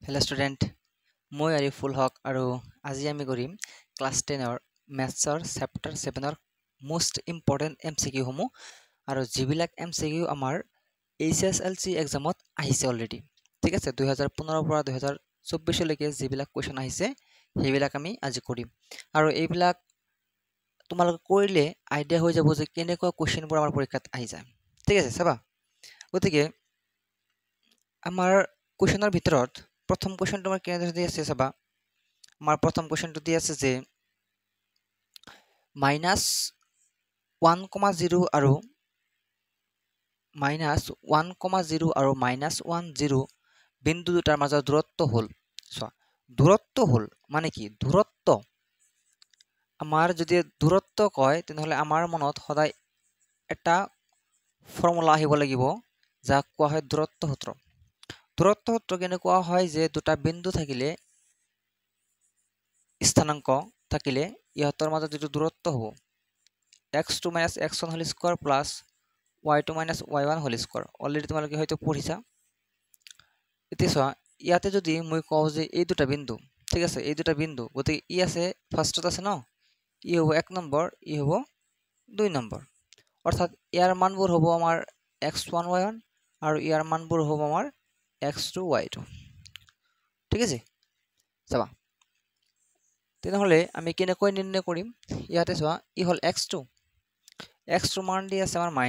Hello student, মই আৰিফুল হক আৰু আজি আমি কৰিম ক্লাছ 10 ৰ মেথছৰ চেপ্টাৰ 7 ৰ মোষ্ট ইম্পৰ্টেন্ট এমসিকিউ সমূহ আৰু যিবিলাক এমসিকিউ আমাৰ এইচএসএলসি এক্সামত আহিছে অলৰেডি ঠিক আছে 2015 পৰা 2024 লৈকে যিবিলাক কোৱেশ্চন আহিছে সেইবিলাক আমি আজি কৰিম আৰু এইবিলাক তোমালোকে কৰিলে আইডিয়া হৈ যাব যে কেনেকুৱা কোৱেশ্চনবোৰ আমাৰ পৰীক্ষাত আহি যায় ঠিক আছে চাবা গতিকে আমাৰ কোৱেশ্চনৰ ভিতৰত প্ৰথম কোৱেশ্চন তোমাৰ কেনেদৰে দি আছে চাবা আমাৰ প্ৰথম কোৱেশ্চনটো দি আছে যে -1,0 আৰু -1,0 আৰু -10 বিন্দু দুটাৰ মাজৰ দূৰত্ব হ'ল চোৱা দূৰত্ব হ'ল মানে কি দূৰত্ব আমাৰ যদি দূৰত্ব কয় তেনেহলে আমাৰ মনত সদায় এটা ফৰ্মুলা আহিব লাগিব যাক কোৱা হয় দূৰত্ব সূত্ৰ দূৰত্ব সূত্ৰ কেনেকুৱা হয় যে দুটা বিন্দু থাকিলে স্থানাঙ্ক থাকিলে ইহঁতৰ মাজত যেটো দূৰত্ব হ'ব x2 - x1 whole square plus y2 - y1 whole square already তোমালোকে হয়তো পঢ়িছা এতিয়া চোৱা ইয়াতে যদি মই কওঁ যে এই দুটা বিন্দু ঠিক আছে এই দুটা বিন্দু গতি ই আছে ফাৰ্ষ্টত আছে ন ই হ'ব 1 নম্বৰ ই হ'ব 2 নম্বৰ অৰ্থাৎ ইয়াৰ মানবোৰ হ'ব আমাৰ x1 y1 আৰু ইয়াৰ মানবোৰ হ'ব আমাৰ x2 y2 ঠিক আছে চাবা তেনেহলে আমি কেনেকৈ নিৰ্ণয় কৰিম ইয়াতে চোৱা ই হল x2 x2 মান দি আছে আমাৰ -1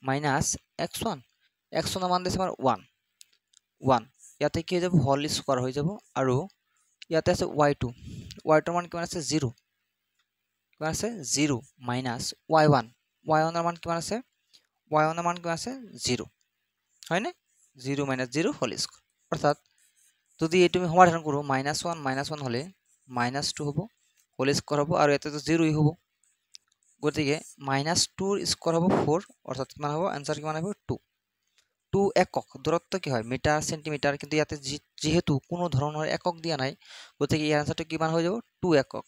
মাইনাস x1 x1 মান দিছে আমাৰ 1 1 ইয়াতে কি হৈ যাব হোল স্কয়াৰ হৈ যাব আৰু ইয়াতে আছে y2 y2 মান কিমান আছে 0 কিমান আছে 0 মাইনাস y1 y1 ৰ মান কিমান আছে y1 ৰ মান কিমান আছে 0 হয়নে 0 - 0 হোল স্কয়াৰ অৰ্থাৎ যদি এই তুমি সমাধান কৰো -1 হলে -2 হ'ব হোল স্কয়াৰ হ'ব আৰু এতে তো 0 ই হ'ব গতিকে -2 ৰ স্কয়াৰ হ'ব 4 অৰ্থাৎ কিমান হ'ব आंसर কিমান হ'ব 2 2 একক দূৰত্ব কি হয় মিটাৰ সেন্টিমিটাৰ কিন্তু ইয়াতে যেহেতু কোনো ধৰণৰ একক দিয়া নাই গতিকে এই आंसरটো কিমান হৈ যাব 2 একক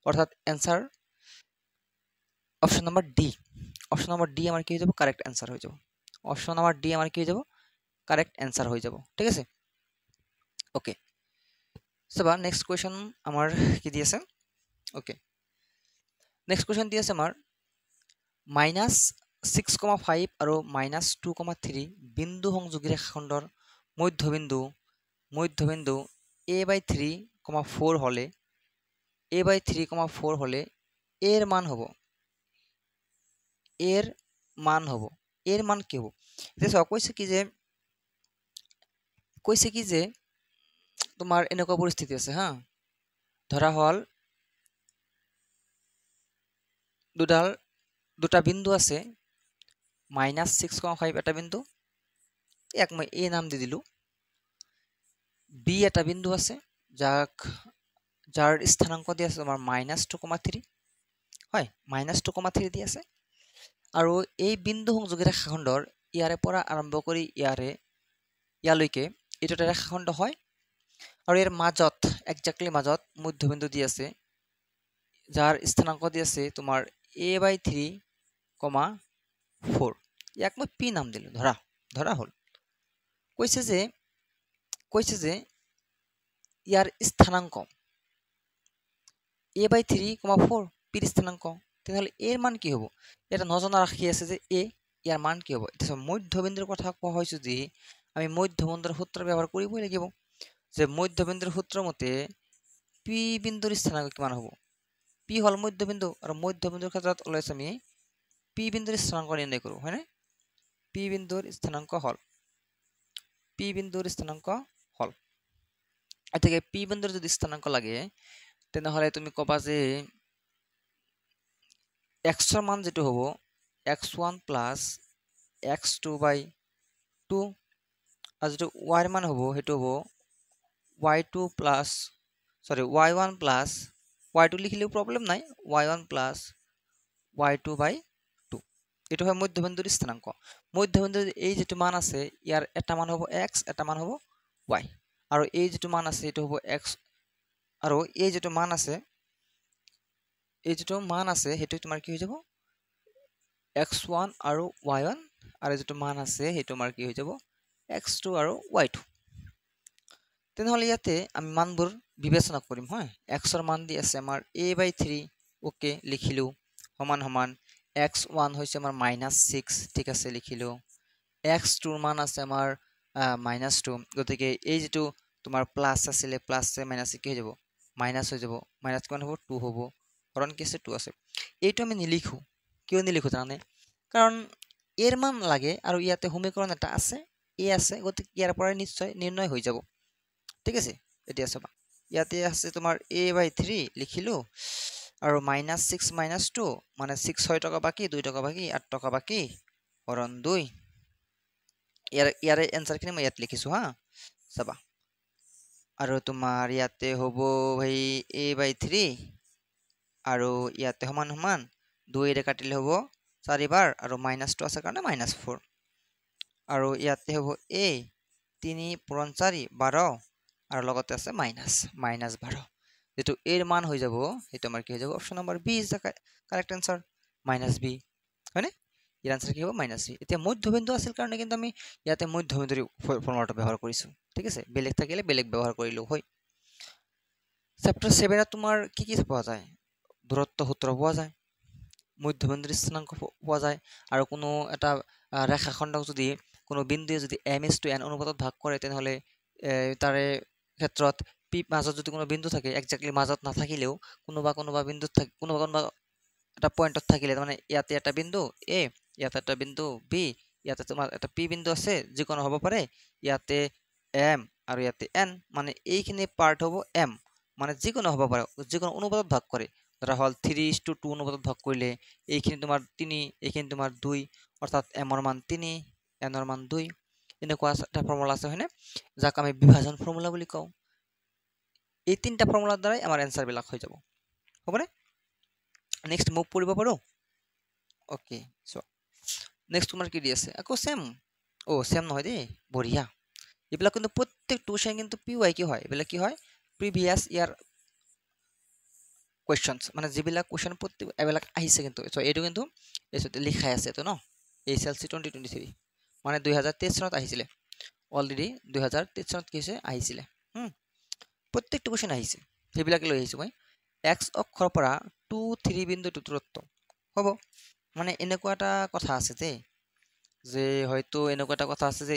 অৰ্থাৎ आंसर অপচন নম্বৰ ডি আমাৰ কি হৈ যাব কাৰেক্ট आंसर হৈ যাব অপচন নম্বৰ ডি আমাৰ কি হৈ যাব কাৰেক্ট आंसर হৈ যাব ঠিক আছে ওকে সবা নেক্সট কোৱেশ্চন আমাৰ কি দি আছে ওকে নেক্সট কোৱেশ্চন দি আছে আমাৰ -6,5 আৰু -2,3 বিন্দু সংযোগী ৰেখাখণ্ডৰ মধ্যবিন্দু a/3,4 হলে এৰ মান হ'ব এৰ মান কি হ'ব এতিয়া চাও কৈছে কি যে তোমাৰ এনেকুৱা পৰিস্থিতি আছে হা ধৰা হল দুটা বিন্দু আছে -6,5 এটা বিন্দু এক মই এ নাম দি দিলো বি এটা বিন্দু আছে যাৰ স্থানাঙ্ক দি আছে তোমাৰ -2,3 হয় -2,3 দি আছে আৰু এই বিন্দু সংযোগী ৰেখাখণ্ডৰ ইয়াৰে পৰা আৰম্ভ কৰি ইয়ালৈকে এইটো এটা ৰেখাখণ্ড হয় আৰু ইয়াৰ মাজত একজাক্টলি মাজত মধ্যবিন্দু দি আছে যাৰ স্থানাঙ্ক দি আছে তোমাৰ a/3,4 ইয়াক মই p নাম দিলো ধৰা হল কৈছে যে ইয়াৰ স্থানাঙ্ক a/3,4 p ৰ স্থানাঙ্ক তেনেহলে এৰ মান কি হ'ব এটা নজনা ৰাশি আছে যে a ইয়াৰ মান কি হ'ব এটা মধ্যবিন্দুৰ কথা কোৱা হৈছে যদি আমি মধ্যবিন্দুৰ সূত্ৰ ব্যৱহাৰ কৰিবই লাগিব যে মধ্যবিন্দুৰ সূত্ৰ মতে p বিন্দুৰ স্থানাঙ্ক কিমান হ'ব p হল মধ্যবিন্দু আৰু মধ্যবিন্দুৰ ক্ষেত্ৰত ওলাইছে আমি p বিন্দুৰ স্থানাঙ্ক নিৰ্ণয় কৰো হয়নে p বিন্দুৰ স্থানাঙ্ক হল এটাকে p বিন্দুৰ যদি স্থানাঙ্ক লাগে তেনেহলে তুমি কবা যে x ৰ মান যেটো হ'ব x1 plus x2/2 আৰু যেটো y ৰ মান হ'ব হেতু হ'ব y1 plus y2 লিখিলেও প্ৰবলেম নাই y1 plus y2/2 এটো হয় মধ্যবিন্দুৰ স্থানাঙ্ক মধ্যবিন্দুৰ এই যেটো মান আছে ইয়াৰ এটা মান হ'ব x এটা মান হ'ব y আৰু এই যেটো মান আছে এটো হ'ব x আৰু এই যেটো মান আছে হেতু তোমাৰ কি হৈ যাব x1 আৰু y1 আৰু যেটো মান আছে হেতু আমাৰ কি হৈ যাব x2 আৰু y2 তেনেহ'লে ইয়াতে আমি মানবোৰ বিবেচনা কৰিম হয় এক্সৰ মান দি আছে আমাৰ a/3 ওকে লিখিলো সমান সমান x1 হৈছে আমাৰ -6 ঠিক আছে লিখিলো x2 ৰ মান আছে আমাৰ -2 গতিকে এই যেটো তোমাৰ প্লাস আছিলে প্লাস মাইনাস কি হৈ যাব মাইনাস হৈ যাব মাইনাস কিমান হ'ব 2 হ'ব হৰণ কি আছে 2 আছে এইটো আমি নিলিখো কিয় নিলিখো জানে কাৰণ এৰ মান লাগে আৰু ইয়াতে সমীকৰণ এটা আছে এ আছে গতিকে ইয়াৰ পৰা নিশ্চয় নিৰ্ণয় হৈ যাব ঠিক আছে এতিয়া চাবা ইয়াতে আছে তোমাৰ a/3 লিখিলো আৰু -6 - 2 মানে 6 6 টকা বাকি 2 টকা বাকি 8 টকা বাকি হৰণ 2 ইয়াৰে এনসাৰখিনি মই ইয়াত লিখিছো হা চাবা আৰু তোমাৰ ইয়াতে হ'ব ভাই a/3 আৰু ইয়াতে সমান সমান 2 এৰে কাটিলে হ'ব 4 বাৰ আৰু -2 আছে কাৰণে -4 আৰু ইয়াতে হ'ব a 3 পূৰণ 4 12 আৰু লগতে আছে -12 যেটো এৰ মান হৈ যাব এটা আমাৰ কি হৈ যাব option number B is the correct answer -b হয়নে এৰ आंसर কি হ'ব -b এতিয়া মধ্যবিন্দু আছিল কাৰণে কিন্তু আমি ইয়াতে মধ্যবিন্দুৰ ফৰ্মুলাটো ব্যৱহাৰ কৰিছো ঠিক আছে বেলেগ থাকিলে বেলেগ ব্যৱহাৰ কৰিলো হয় চ্যাপ্টাৰ 7 এ তোমাৰ কি কি পোৱা যায় দূৰত্ব সূত্ৰ পোৱা যায় মধ্যবিন্দুৰ স্থানাঙ্ক পোৱা যায় আৰু কোনো এটা ৰেখাখণ্ডক যদি কোনো বিন্দুৱে যদি m/n অনুপাতত ভাগ কৰে তেনেহলে তাৰে ক্ষেত্ৰত পি মাজত যদি কোনো বিন্দু থাকে এক্স্যাক্টলি মাজত না থাকিলেও কোনোবা বিন্দু থাকে কোনোবা এটা পয়েন্টত থাকিলে মানে ইয়াতে এটা বিন্দু a ইয়াতে এটা বিন্দু b ইয়াতে তোমাৰ এটা p বিন্দু আছে যিকোনো হ'ব পাৰে ইয়াতে m আৰু ইয়াতে n মানে এইখিনি পাৰ্ট হ'ব m মানে যিকোনো হ'ব পাৰে যিকোনো অনুপাতত ভাগ কৰে ধৰা হল 3:2 অনুপাতত ভাগ কৰিলে এইখিনি তোমাৰ 3 এইখিনি তোমাৰ 2 অৰ্থাৎ m ৰ মান 3 n ৰ মান 2 এনেকুৱা এটা ফৰ্মুলা আছে হয়নে যাক আমি বিভাজন ফৰ্মুলা বুলি কওঁ এই তিনটা ফৰ্মুলাৰ দ্বাৰাই আমাৰ आंसर বিলাক হৈ যাব হ'বনে নেক্সট মুভ কৰিব পাৰো ওকে সো নেক্সট তোমাৰ কি দি আছে আকৌ সেম সেম নহয় দেই বঢ়িয়া এইবিলাক কিন্তু প্ৰত্যেক টিউশন কিন্তু পিওয়াই কি হয় এইবিলাক কি হয় প্ৰিভিয়াস ইয়াৰ কোৱেশ্চনস মানে যিবিলাক কোৱেশ্চন প্ৰত্যেক এবিলাক আহিছে কিন্তু সো এটো কিন্তু এসতে লিখাই আছে তো ন এসএলসি 2023 মানে 2023 চনত আহিছিলে অলৰেডি 2023 চনত কিছে আহিছিলে প্ৰত্যেকটো কোৱেশ্চন আহিছে সেইবিলাক লৈ আহিছো মই x অক্ষৰ পৰা 2 3 বিন্দুটো দূৰত্ব হ'ব মানে এনেকুৱা এটা কথা আছে যে হয়তো এনেকুৱা এটা কথা আছে যে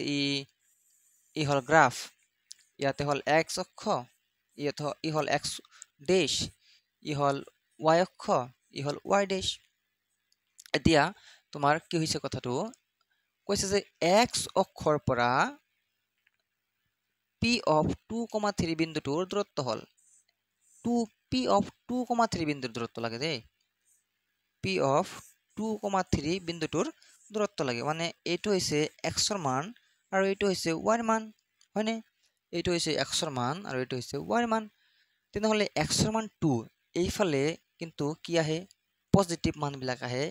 ই হল গ্রাফ ইয়াতে হল x অক্ষ ই হল x ড্যাশ ই হল y অক্ষ ই হল y ড্যাশ এতিয়া তোমাৰ কি হৈছে কথাটো কৈছে যে x অক্ষৰ পৰা p of 2,3 বিন্দুটোৰ দূৰত্ব হল 2p of 2,3 বিন্দুৰ দূৰত্ব লাগে দেই p of 2,3 বিন্দুটোৰ দূৰত্ব লাগে মানে এইটো হৈছে x ৰ মান আৰু এইটো হৈছে y ৰ মান হয়নে এইটো হৈছে x ৰ মান আৰু এইটো হৈছে y ৰ মান তেনেহলে x ৰ মান 2 এইফালে কিন্তু কি আহে পজিটিভ মান বিলাক আহে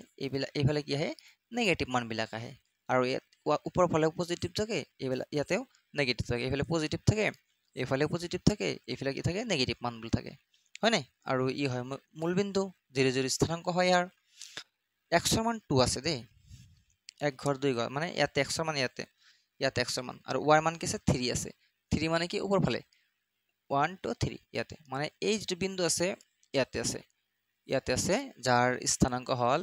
এইফালে কি আহে নেগেটিভ মান বিলাক আহে আৰু উপৰ ফালে পজিটিভ থাকে ইয়াতেও নেগেটিভ থাকে এইফালে পজিটিভ থাকে এইফালে পজিটিভ থাকে এইফালে কি থাকে নেগেটিভ মানবোৰ থাকে হয়নে আৰু ই হয় মূলবিন্দু জিৰো জিৰো স্থানাঙ্ক হয় ইয়াৰ x ৰ মান 2 আছে দেই এক ঘৰ দুই ঘৰ মানে ইয়াতে x ৰ মান ইয়াতে x ৰ মান আৰু y ৰ মান কি আছে 3 আছে 3 মানে কি উপৰ ফালে 1 2 3 ইয়াতে মানে এই যে বিন্দু আছে ইয়াতে আছে যাৰ স্থানাঙ্ক হল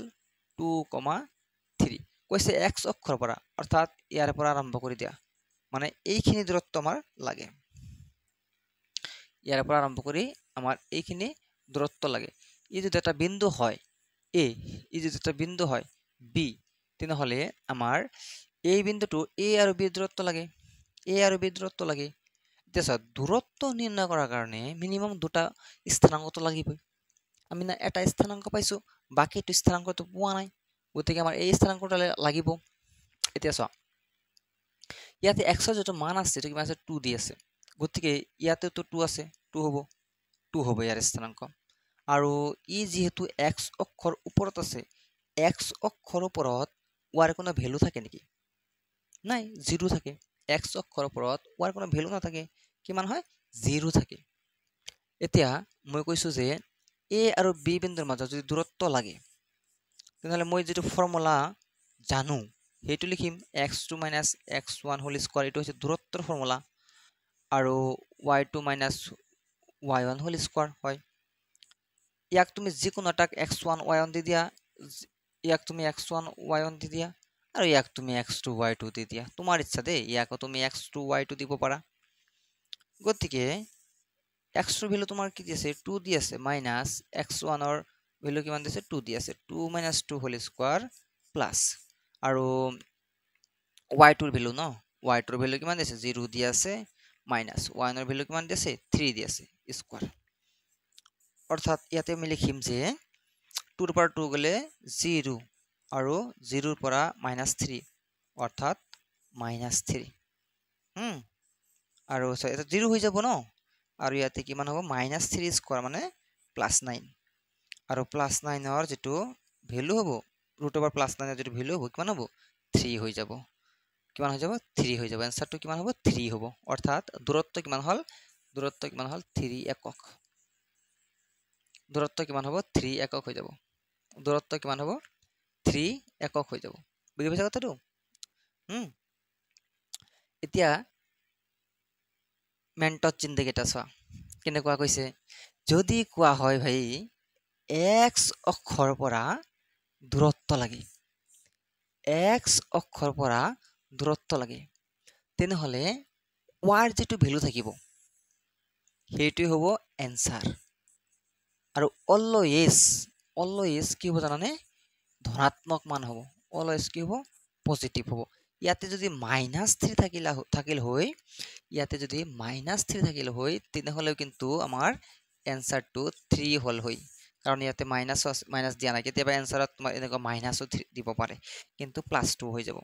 2,3 কৈছে x অক্ষৰ পৰা অৰ্থাৎ ইয়াৰ পৰা আৰম্ভ কৰি দিয়া মানে এইখিনি দূৰত্ব আমাৰ লাগে ইয়াৰ পৰা আৰম্ভ কৰি আমাৰ এইখিনি দূৰত্ব লাগে ই যদি এটা বিন্দু হয় a ই যদি এটা বিন্দু হয় b তেনেহলে আমাৰ এই বিন্দুটো a আৰু b দূৰত্ব লাগে এতিয়া দূৰত্ব নিৰ্ণয় কৰাৰ কাৰণে মিনিমাম দুটা স্থানাঙ্কটো লাগিবই আমি না এটা স্থানাঙ্ক পাইছো বাকিটো স্থানাঙ্কটো পোৱা নাই গতিকে আমাৰ এই স্থানাঙ্কটো লাগিব এতিয়া চোৱা ইয়াতে x ৰ যেটো মান আছে সেইটো কিমান আছে 2 দি আছে গতিকে ইয়াতে তো 2 আছে 2 হ'ব ইয়াৰ স্থানাঙ্ক আৰু ই যেহেতু x অক্ষৰ ওপৰত আছে x অক্ষৰ ওপৰত y ৰ কোনো ভ্যালু থাকে নেকি নাই 0 থাকে x অক্ষৰ ওপৰত y ৰ কোনো ভ্যালু নাথাকে কিমান হয় 0 থাকে এতিয়া মই কৈছো যে a আৰু b বিন্দুৰ মাজত যদি দূৰত্ব লাগে তেনেহলে মই যেটো ফৰ্মুলা জানো হেতু লিখিম x2 - x1 হোল স্কয়াৰ এটো হৈছে দূৰত্বৰ ফৰ্মুলা আৰু y2 minus y1 whole square হয় ইয়াক তুমি যিকোনো এটাক x1 y1 দি দিয়া ইয়াক তুমি x1 y1 দি দিয়া আৰু ইয়াক তুমি x2 y2 দি দিয়া তোমাৰ ইচ্ছা দেই ইয়াক তুমি x2 y2 দিব পাৰা গতিকে x2 ভ্যালু তোমাৰ কি দিছে 2 দি আছে মাইনাস x1 ৰ ভ্যালু কিমান দিছে 2 দি আছে 2 minus 2 whole square plus আৰু y2 ৰ ভ্যালু ন y2 ৰ ভ্যালু কিমান দিছে 0 দি আছে মাইনাস y1 ৰ ভ্যালু কিমান দি আছে 3 দি আছে স্কয়াৰ অৰ্থাৎ ইয়াতে আমি লিখিম যে 2 ৰ পৰা 2 গলে 0 আৰু 0 ৰ পৰা -3 অৰ্থাৎ -3 আৰু এটা 0 হৈ যাব ন আৰু ইয়াতে কিমান হ'ব -3 স্কয়াৰ মানে +9 আৰু +9 ৰ যেটো ভ্যালু হ'ব √+9 ৰ যেটো ভ্যালু হ'ব কিমান হ'ব 3 হৈ যাব কিমান হৈ যাব 3 হৈ যাব आंसरটো কিমান হ'ব 3 হ'ব অৰ্থাৎ দূৰত্ব কিমান হ'ল 3 একক দূৰত্ব কিমান হ'ব 3 একক হৈ যাব দূৰত্ব কিমান হ'ব 3 একক হৈ যাব বুজি পাইছা কথাটো এতিয়া মেন্টত জিন্দেগীটা চোৱা কেনেকুৱা কৈছে যদি কোৱা হয় ভাই x অক্ষৰ পৰা দূৰত্ব লাগে x অক্ষৰ পৰা দূৰত্ব লাগে তেনেহলে y ৰ যেটো ভ্যালু থাকিব হেইটো হ'ব आंसर আৰু অলৱেজ কি হ'ব জানানে ধনাত্মক মান হ'ব অলৱেজ কি হ'ব পজিটিভ হ'ব ইয়াতে যদি -3 থাকিল হয় ইয়াতে যদি -3 থাকিল হয় তেনেহলে কিন্তু আমাৰ आंसरটো 3 হল হয় কাৰণ ইয়াতে মাইনাস দিয়া নাই কেতিয়াবা आंसरত তোমাৰ এনেকুৱা মাইনাসও দিব পাৰে কিন্তু +2 হৈ যাব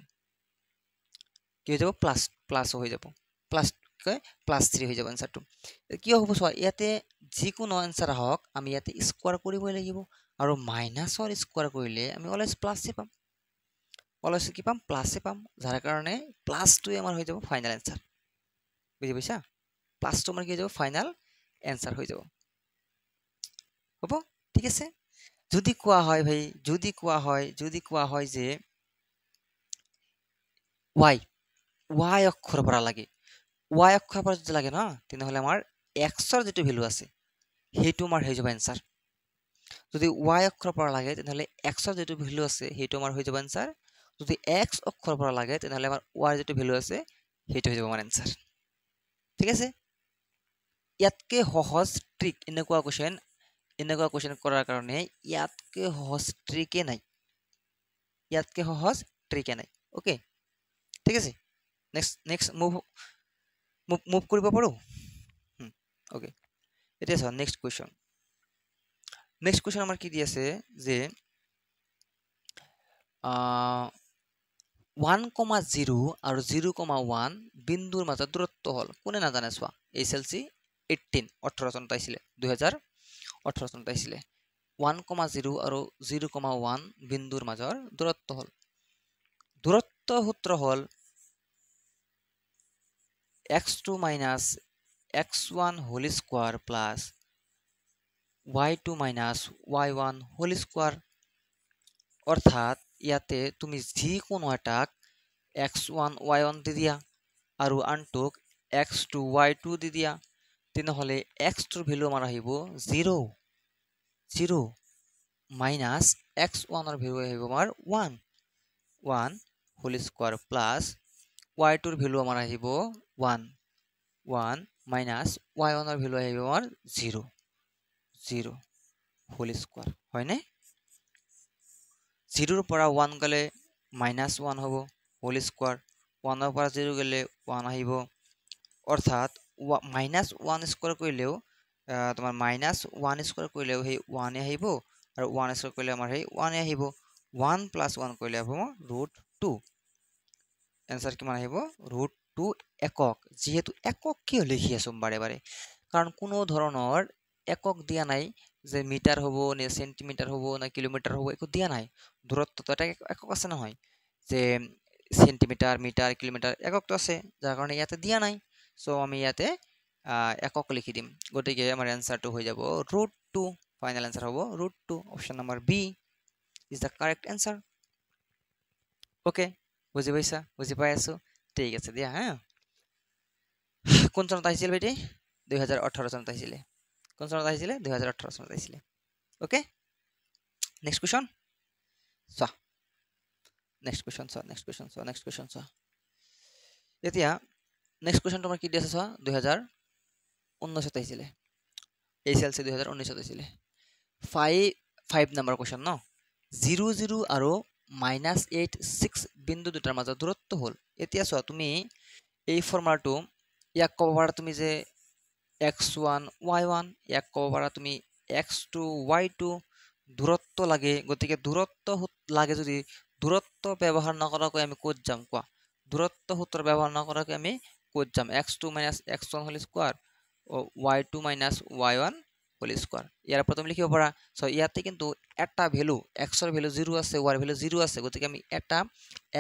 কি হৈ যাব প্লাস হৈ যাব +3 হৈ যাব आंसरটো কি হ'ব চোৱা ইয়াতে যিকোনো आंसर হওক আমি ইয়াতে স্কয়াৰ কৰিব লাগিব আৰু মাইনাসৰ স্কয়াৰ কৰিলে আমি অলৱেজ প্লাসে পাম অলৱেজ কি পাম প্লাসে পাম যাৰ কাৰণে +2 আমাৰ হৈ যাব ফাইনাল आंसर বুজি পাইছা +2 আমাৰ কি হৈ যাব ফাইনাল आंसर হৈ যাব হ'ব ঠিক আছে যদি কোৱা হয় ভাই যদি কোৱা হয় যে y অক্ষৰ পৰা লাগে y অক্ষৰ পৰা যদি লাগে না তেনেহলে আমাৰ x ৰ যেটো ভ্যালু আছে হেইটো আমাৰ হৈ যাব आंसर যদি y অক্ষৰ পৰা লাগে তেনেহলে x ৰ যেটো ভ্যালু আছে হেইটো আমাৰ হৈ যাব आंसर যদি x অক্ষৰ পৰা লাগে তেনেহলে আমাৰ y ৰ যেটো ভ্যালু আছে হেইটো হৈ যাব আমাৰ आंसर ঠিক আছে ইয়াতকে সহজ ট্ৰিক এনেকুৱা কোশ্চেন কৰাৰ কাৰণে ইয়াতকে সহজ ট্ৰিকে নাই ওকে ঠিক আছে নেক্সট মুভ কৰিব পাৰো ওকে এটা আছে নেক্সট কোশ্চেন আমাৰ কি দি আছে যে 1,0 আৰু 0,1 বিন্দুৰ মাজত দূৰত্ব হল কোনে নাজানে চোৱা এছএলসি 18 চনত আহিছিলে 2018 চনত আহিছিলে 1,0 আৰু 0,1 বিন্দুৰ মাজৰ দূৰত্ব হল দূৰত্ব সূত্ৰ হল x2 minus x1 whole square plus y2 minus y1 whole square অর্থাৎ ইয়াতে তুমি যিকোনো এটাক x1 y1 দি দিয়া আৰু আনটোক x2 y2 দি দিয়া তেনেহলে x2 ৰ ভ্যালু আমাৰ আহিব 0 minus x1 ৰ ভ্যালু আহিব আমাৰ 1 whole square plus y2 ৰ ভ্যালু আমাৰ আহিব 1 minus y1 ৰ ভ্যালু আহিব আমাৰ 0 whole square হয়নে 0 ৰ পৰা 1 গলে -1 হ'ব whole square 1 ৰ পৰা 0 গলে 1 আহিব অৰ্থাৎ -1 স্কয়াৰ কৰিলেও তোমাৰ -1 স্কয়াৰ কৰিলেও সেই 1 আহিব আৰু 1 স্কয়াৰ কৰিলে আমাৰ সেই 1 আহিব 1 + 1 কৰিলে হ'ব √2 आंसर কিমান আহিব √2 একক যেহেতু একক কি লিখি আছো বাৰে কাৰণ কোনো ধৰণৰ একক দিয়া নাই যে মিটাৰ হ'ব নে সেন্টিমিটাৰ হ'ব না কিলোমিটাৰ হ'ব একো দিয়া নাই দূৰত্বটো এটা একক আছে নহয় যে সেন্টিমিটাৰ মিটাৰ কিলোমিটাৰ এককটো আছে যাৰ কাৰণে ইয়াতে দিয়া নাই সো আমি ইয়াতে একক লিখি দিম গতিকে আমাৰ आंसरটো হৈ যাব √2 ফাইনাল आंसर হ'ব √2 option number B is the correct answer okay বুজি পাইছা বুজি পাই আছো ঠিক আছে দিয়া হ্যাঁ কোন চনত আহিছিল বেটি 2018 চনত আহিছিল কোন চনত আহিছিল 2018 চনত আহিছিল ওকে নেক্সট কোৱেশ্চন চোৱা নেক্সট কোৱেশ্চন চোৱা এতিয়া নেক্সট কোৱেশ্চন তোমাৰ কি দি আছে চোৱা 2019 আহিছিল এসএলসি 2019 আহিছিল 5 নম্বৰ কোৱেশ্চন ন 0 0 আৰু -8 6 বিন্দু দুটাৰ মাজত দূৰত্ব হল এতিয়া চোৱা তুমি এই ফৰ্মুলাটো ইয়াক ক'ব পাৰা তুমি যে x1 y1 ইয়াক ক'ব পাৰা তুমি x2 y2 দূৰত্ব লাগে গতিকে দূৰত্ব লাগে যদি দূৰত্ব ব্যৱহাৰ নকৰাকৈ আমি ক'ত যাম কোৱা দূৰত্ব সূত্ৰ ব্যৱহাৰ নকৰাকৈ আমি ক'ত যাম x2 - x1 হোল স্কয়াৰ ও y2 - y1 হোল স্কয়াৰ ইয়াৰ পৰা তুমি লিখিব পাৰা সো ইয়াতে কিন্তু এটা ভ্যালু x এর ভ্যালু 0 আছে y এর ভ্যালু 0 আছে গতিকে আমি এটা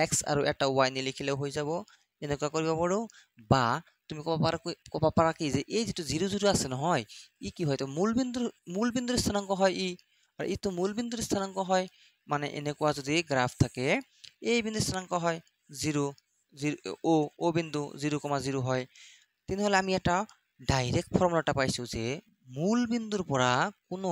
x আৰু এটা y নি লিখিলে হৈ যাব এনেকুৱা কৰিব পাৰো বা তুমি ক'ব পাৰা কি যে এই যেটো 0 0 আছে নহয় ই কি হয় তো মূল বিন্দুৰ স্থানাঙ্ক হয় ই আৰু ইটো মূল বিন্দুৰ স্থানাঙ্ক হয় মানে এনেকুৱা যদি গ্ৰাফ থাকে এই বিন্দুৰ স্থানাঙ্ক হয় 0 0 ও বিন্দু 0,0 হয় তেনেহলে আমি এটা ডাইরেক্ট ফর্মুলাটা পাইছো যে মূল বিন্দুৰ পৰা কোনো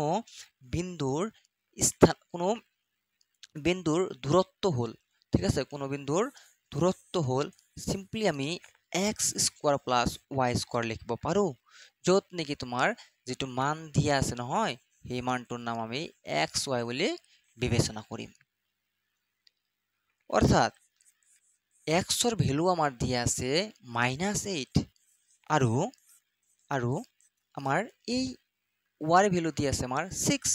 বিন্দুৰ দূৰত্ব হল ঠিক আছে কোনো বিন্দুৰ দূৰত্ব হল সিম্পলি আমি x square plus y square লিখিব পাৰো যত নেকি তোমাৰ যেটো মান দিয়া আছে নহয় সেই মানটোৰ নাম আমি xy বুলি বিবেচনা কৰিম অৰ্থাৎ x এৰ ভ্যালু আমাৰ দিয়া আছে -8 আৰু আমাৰ এই y ভ্যালু দিয়া আছে আমাৰ 6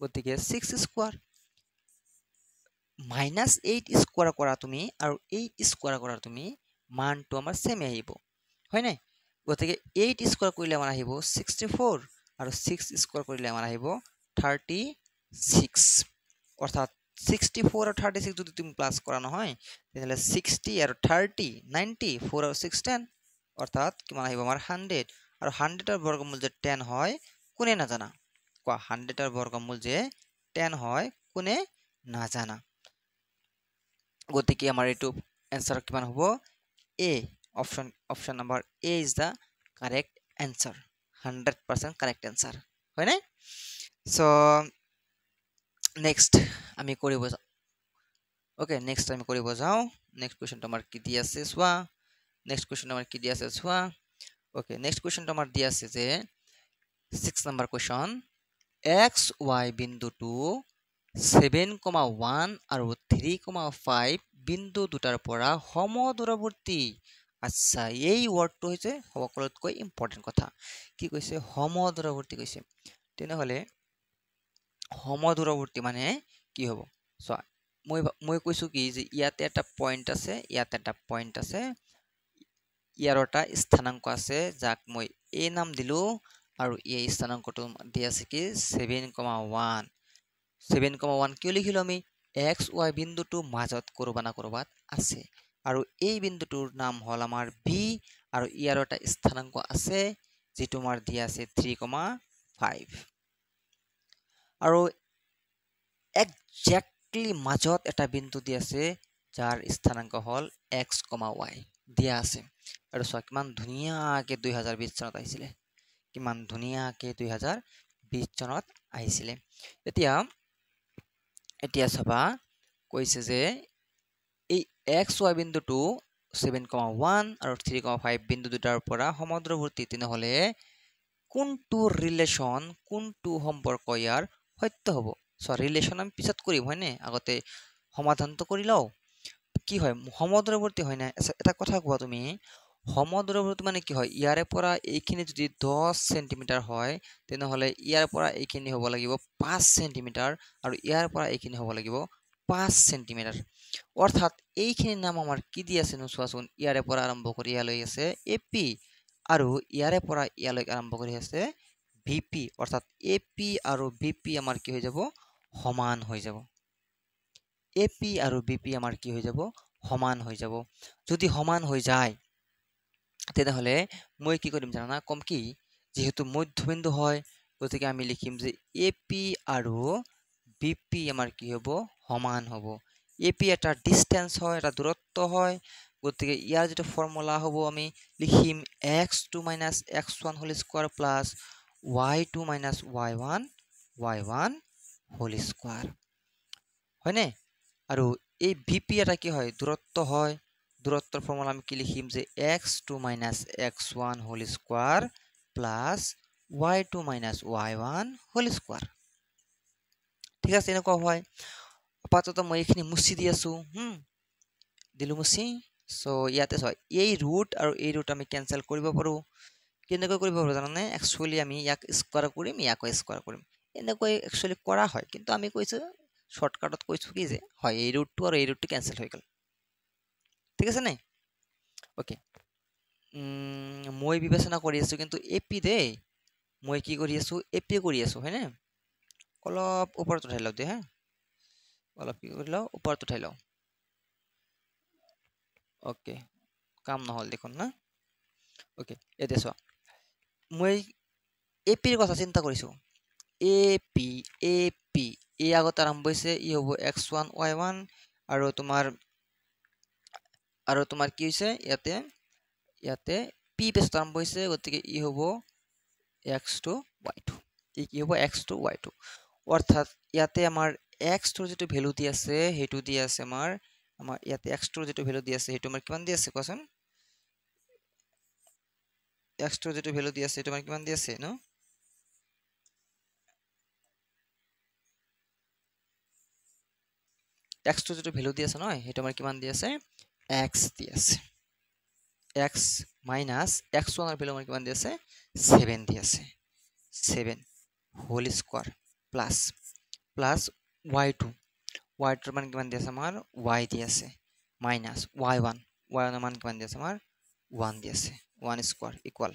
গতিকে 6 স্কয়াৰ -8 স্কয়াৰ কৰা তুমি আৰু 8 স্কয়াৰ কৰা তুমি মানটো আমাৰ সেম আহিব হয় নাই গতিকে 8 স্কয়াৰ কৰিলে আমাৰ আহিব 64 আৰু 6 স্কয়াৰ কৰিলে আমাৰ আহিব 36 অৰ্থাৎ 64 আৰু 36 যদি তুমি প্লাস কৰা নহয় তেতিয়াহলে 60 আৰু 30 90 4 আৰু 6 10 অৰ্থাৎ কিমান আহিব আমাৰ 100 আৰু 100 এৰ বৰ্গমূল যে 10 হয় কোনে না জানা কোৱা 100 এৰ বৰ্গমূল যে 10 হয় কোনে না জানা গতিকে আমাৰ এটো आंसर কিমান হ'ব A option number A is the correct answer 100% correct answer হয় না সো নেক্সট আমি কৰিব যাও ওকে নেক্সট আমি কৰিব যাও নেক্সট কোৱেশ্চন তোমাৰ কি দি আছে সোৱা নেক্সট কোৱেশ্চন আমাৰ কি দি আছে সোৱা ওকে নেক্সট কোৱেশ্চন তোমাৰ দি আছে যে 6 নম্বৰ কোৱেশ্চন x y বিন্দুটো 7,1 আৰু 3,5 বিন্দু দুটাৰ পৰা সমদূৰৱৰ্তী আচ্ছা এই ওয়াৰ্ডটো হৈছে সকলোতকৈ ইম্পৰ্টেন্ট কথা কি কৈছে সমদূৰৱৰ্তী কৈছে তেনেহলে সমদূৰৱৰ্তী মানে কি হ'ব সো মই কৈছো কি যে ইয়াতে এটা পয়েন্ট আছে ইয়াতে এটা পয়েন্ট আছে ইয়াৰ এটা স্থানাঙ্ক আছে যাক মই a নাম দিলো আৰু এই স্থানাঙ্কটো দি আছে কি 7,1 7,1 কিয় লিখিলো আমি x y বিন্দুটো মাজত কৰবা না কৰবাত আছে আৰু এই বিন্দুটোৰ নাম হল আমাৰ b আৰু ইয়াৰ এটা স্থানাঙ্ক আছে যেটো আমাৰ দি আছে 3,5 আৰু একজ্যাক্টলি মাজত এটা বিন্দু দি আছে যাৰ স্থানাঙ্ক হল x, y দিয়া আছে আৰু সো কিমান ধুনিয়াকে 2020 চনত আহিছিল কিমান ধুনিয়াকে 2020 চনত আহিছিল এতিয়া সবা কৈছে যে এই x y বিন্দুটো 7,1 আৰু 3,5 বিন্দু দুটাৰ পৰা সমদূৰৱৰ্তী তেনেহলে কোনটো ৰিলেশন কোনটো সম্পৰ্ক ইয়াৰ সত্য হ'ব সো ৰিলেশন আমি পিছত কৰিম হয়নে আগতে সমাধানটো কৰি লও কি হয় সমদূৰৱৰ্তী হয় না এটা কথা কোৱা তুমি সমদূৰৱৰ্তী মানে কি হয় ইয়াৰে পৰা এইখিনি যদি 10 সেন্টিমিটাৰ হয় তেনেহলে ইয়াৰ পৰা এইখিনি হ'ব লাগিব 5 সেন্টিমিটাৰ আৰু ইয়াৰ পৰা এইখিনি হ'ব লাগিব 5 সেন্টিমিটাৰ অৰ্থাৎ এইখিনি নাম আমাৰ কি দি আছে নোচোৱাচোন ইয়াৰে পৰা আৰম্ভ কৰি ইয়ালৈ আছে এপি আৰু ইয়াৰে পৰা ইয়ালৈ আৰম্ভ কৰি আছে ভিপি অৰ্থাৎ এপি আৰু ভিপি আমাৰ কি হৈ যাব সমান হৈ যাব এপি আৰু ভিপি আমাৰ কি হৈ যাব সমান হৈ যাব যদি সমান হৈ যায় তেনেহলে মই কি কৰিম জানা কম কি যেহেতু মধ্যবিন্দু হয় গতিকে আমি লিখিম যে এপি আৰু বিপি আমাৰ কি হ'ব সমান হ'ব এপি এটা ডিসটেন্স হয় এটা দূৰত্ব হয় গতিকে ইয়াৰ যেটো ফৰ্মুলা হ'ব আমি লিখিম x2 - x1 whole square plus y2 - y1 whole square হয়নে আৰু এই vp এটা কি হয় দূৰত্ব হয় দূৰত্বৰ ফৰ্মুলা আমি কি লিখিম যে x2 - x1 whole square plus y2 - y1 whole square ঠিক আছে এনেকুৱা হয় আপাতত মই এইখিনি মুছি দি আছো দিলু মুছি সো ইয়াতে হয় এই ৰুট আৰু এই ৰুট আমি কেনসেল কৰিব পাৰো কেনেকৈ কৰিব পাৰো জানানে একচুয়ালি আমি ইয়াক স্কয়াৰ কৰিম ইয়াক স্কয়াৰ কৰিম এনেকৈ একচুয়ালি কৰা হয় কিন্তু আমি কৈছো শৰ্টকাটত কৈছো কি যে হয় এই ৰুটটো আৰু এই ৰুটটো কেনসেল হৈ গল ঠিক আছে নাই ওকে মই বিবেচনা কৰি আছো কিন্তু এপি দে মই কি কৰি আছো এপি কৰি আছো হয়নে অলপ ওপৰত উঠাই লও দে হা অলপ কি কৰি লও ওপৰত উঠাই লও ওকে কাম নহল দেখোন না ওকে এতে চোৱা মই এপিৰ কথা চিন্তা কৰিছো এপি এ আগত আৰম্ভ হৈছে ই হ'ব x1 y1 আৰু তোমাৰ কি হৈছে ইয়াতে পি পেষ্ট আৰম্ভ হৈছে গতিকে ই হ'ব x2 y2 ই কি হ'ব x2 y2 অৰ্থাৎ ইয়াতে আমাৰ x2 ৰ যেটো ভ্যালু দি আছে হেতু দি আছে আমাৰ ইয়াতে x2 ৰ যেটো ভ্যালু দি আছে হেতু আমাৰ কিমান দি আছে কোৱাচোন x2 ৰ যেটো ভ্যালু দি আছে হেতু আমাৰ কিমান দি আছে ন x2 যেটো ভ্যালু দি আছে নহয় হেতু আমাৰ কিমান দি আছে x দি আছে x minus x1 ৰ ভ্যালু আমাৰ কিমান দি আছে 7 দি আছে 7 হোল স্কয়াৰ প্লাস y2 ৰ মান কিমান দি আছে আমাৰ y দি আছে মাইনাস y1 ৰ মান কিমান দি আছে আমাৰ 1 দি আছে 1 স্কয়াৰ ইকুয়াল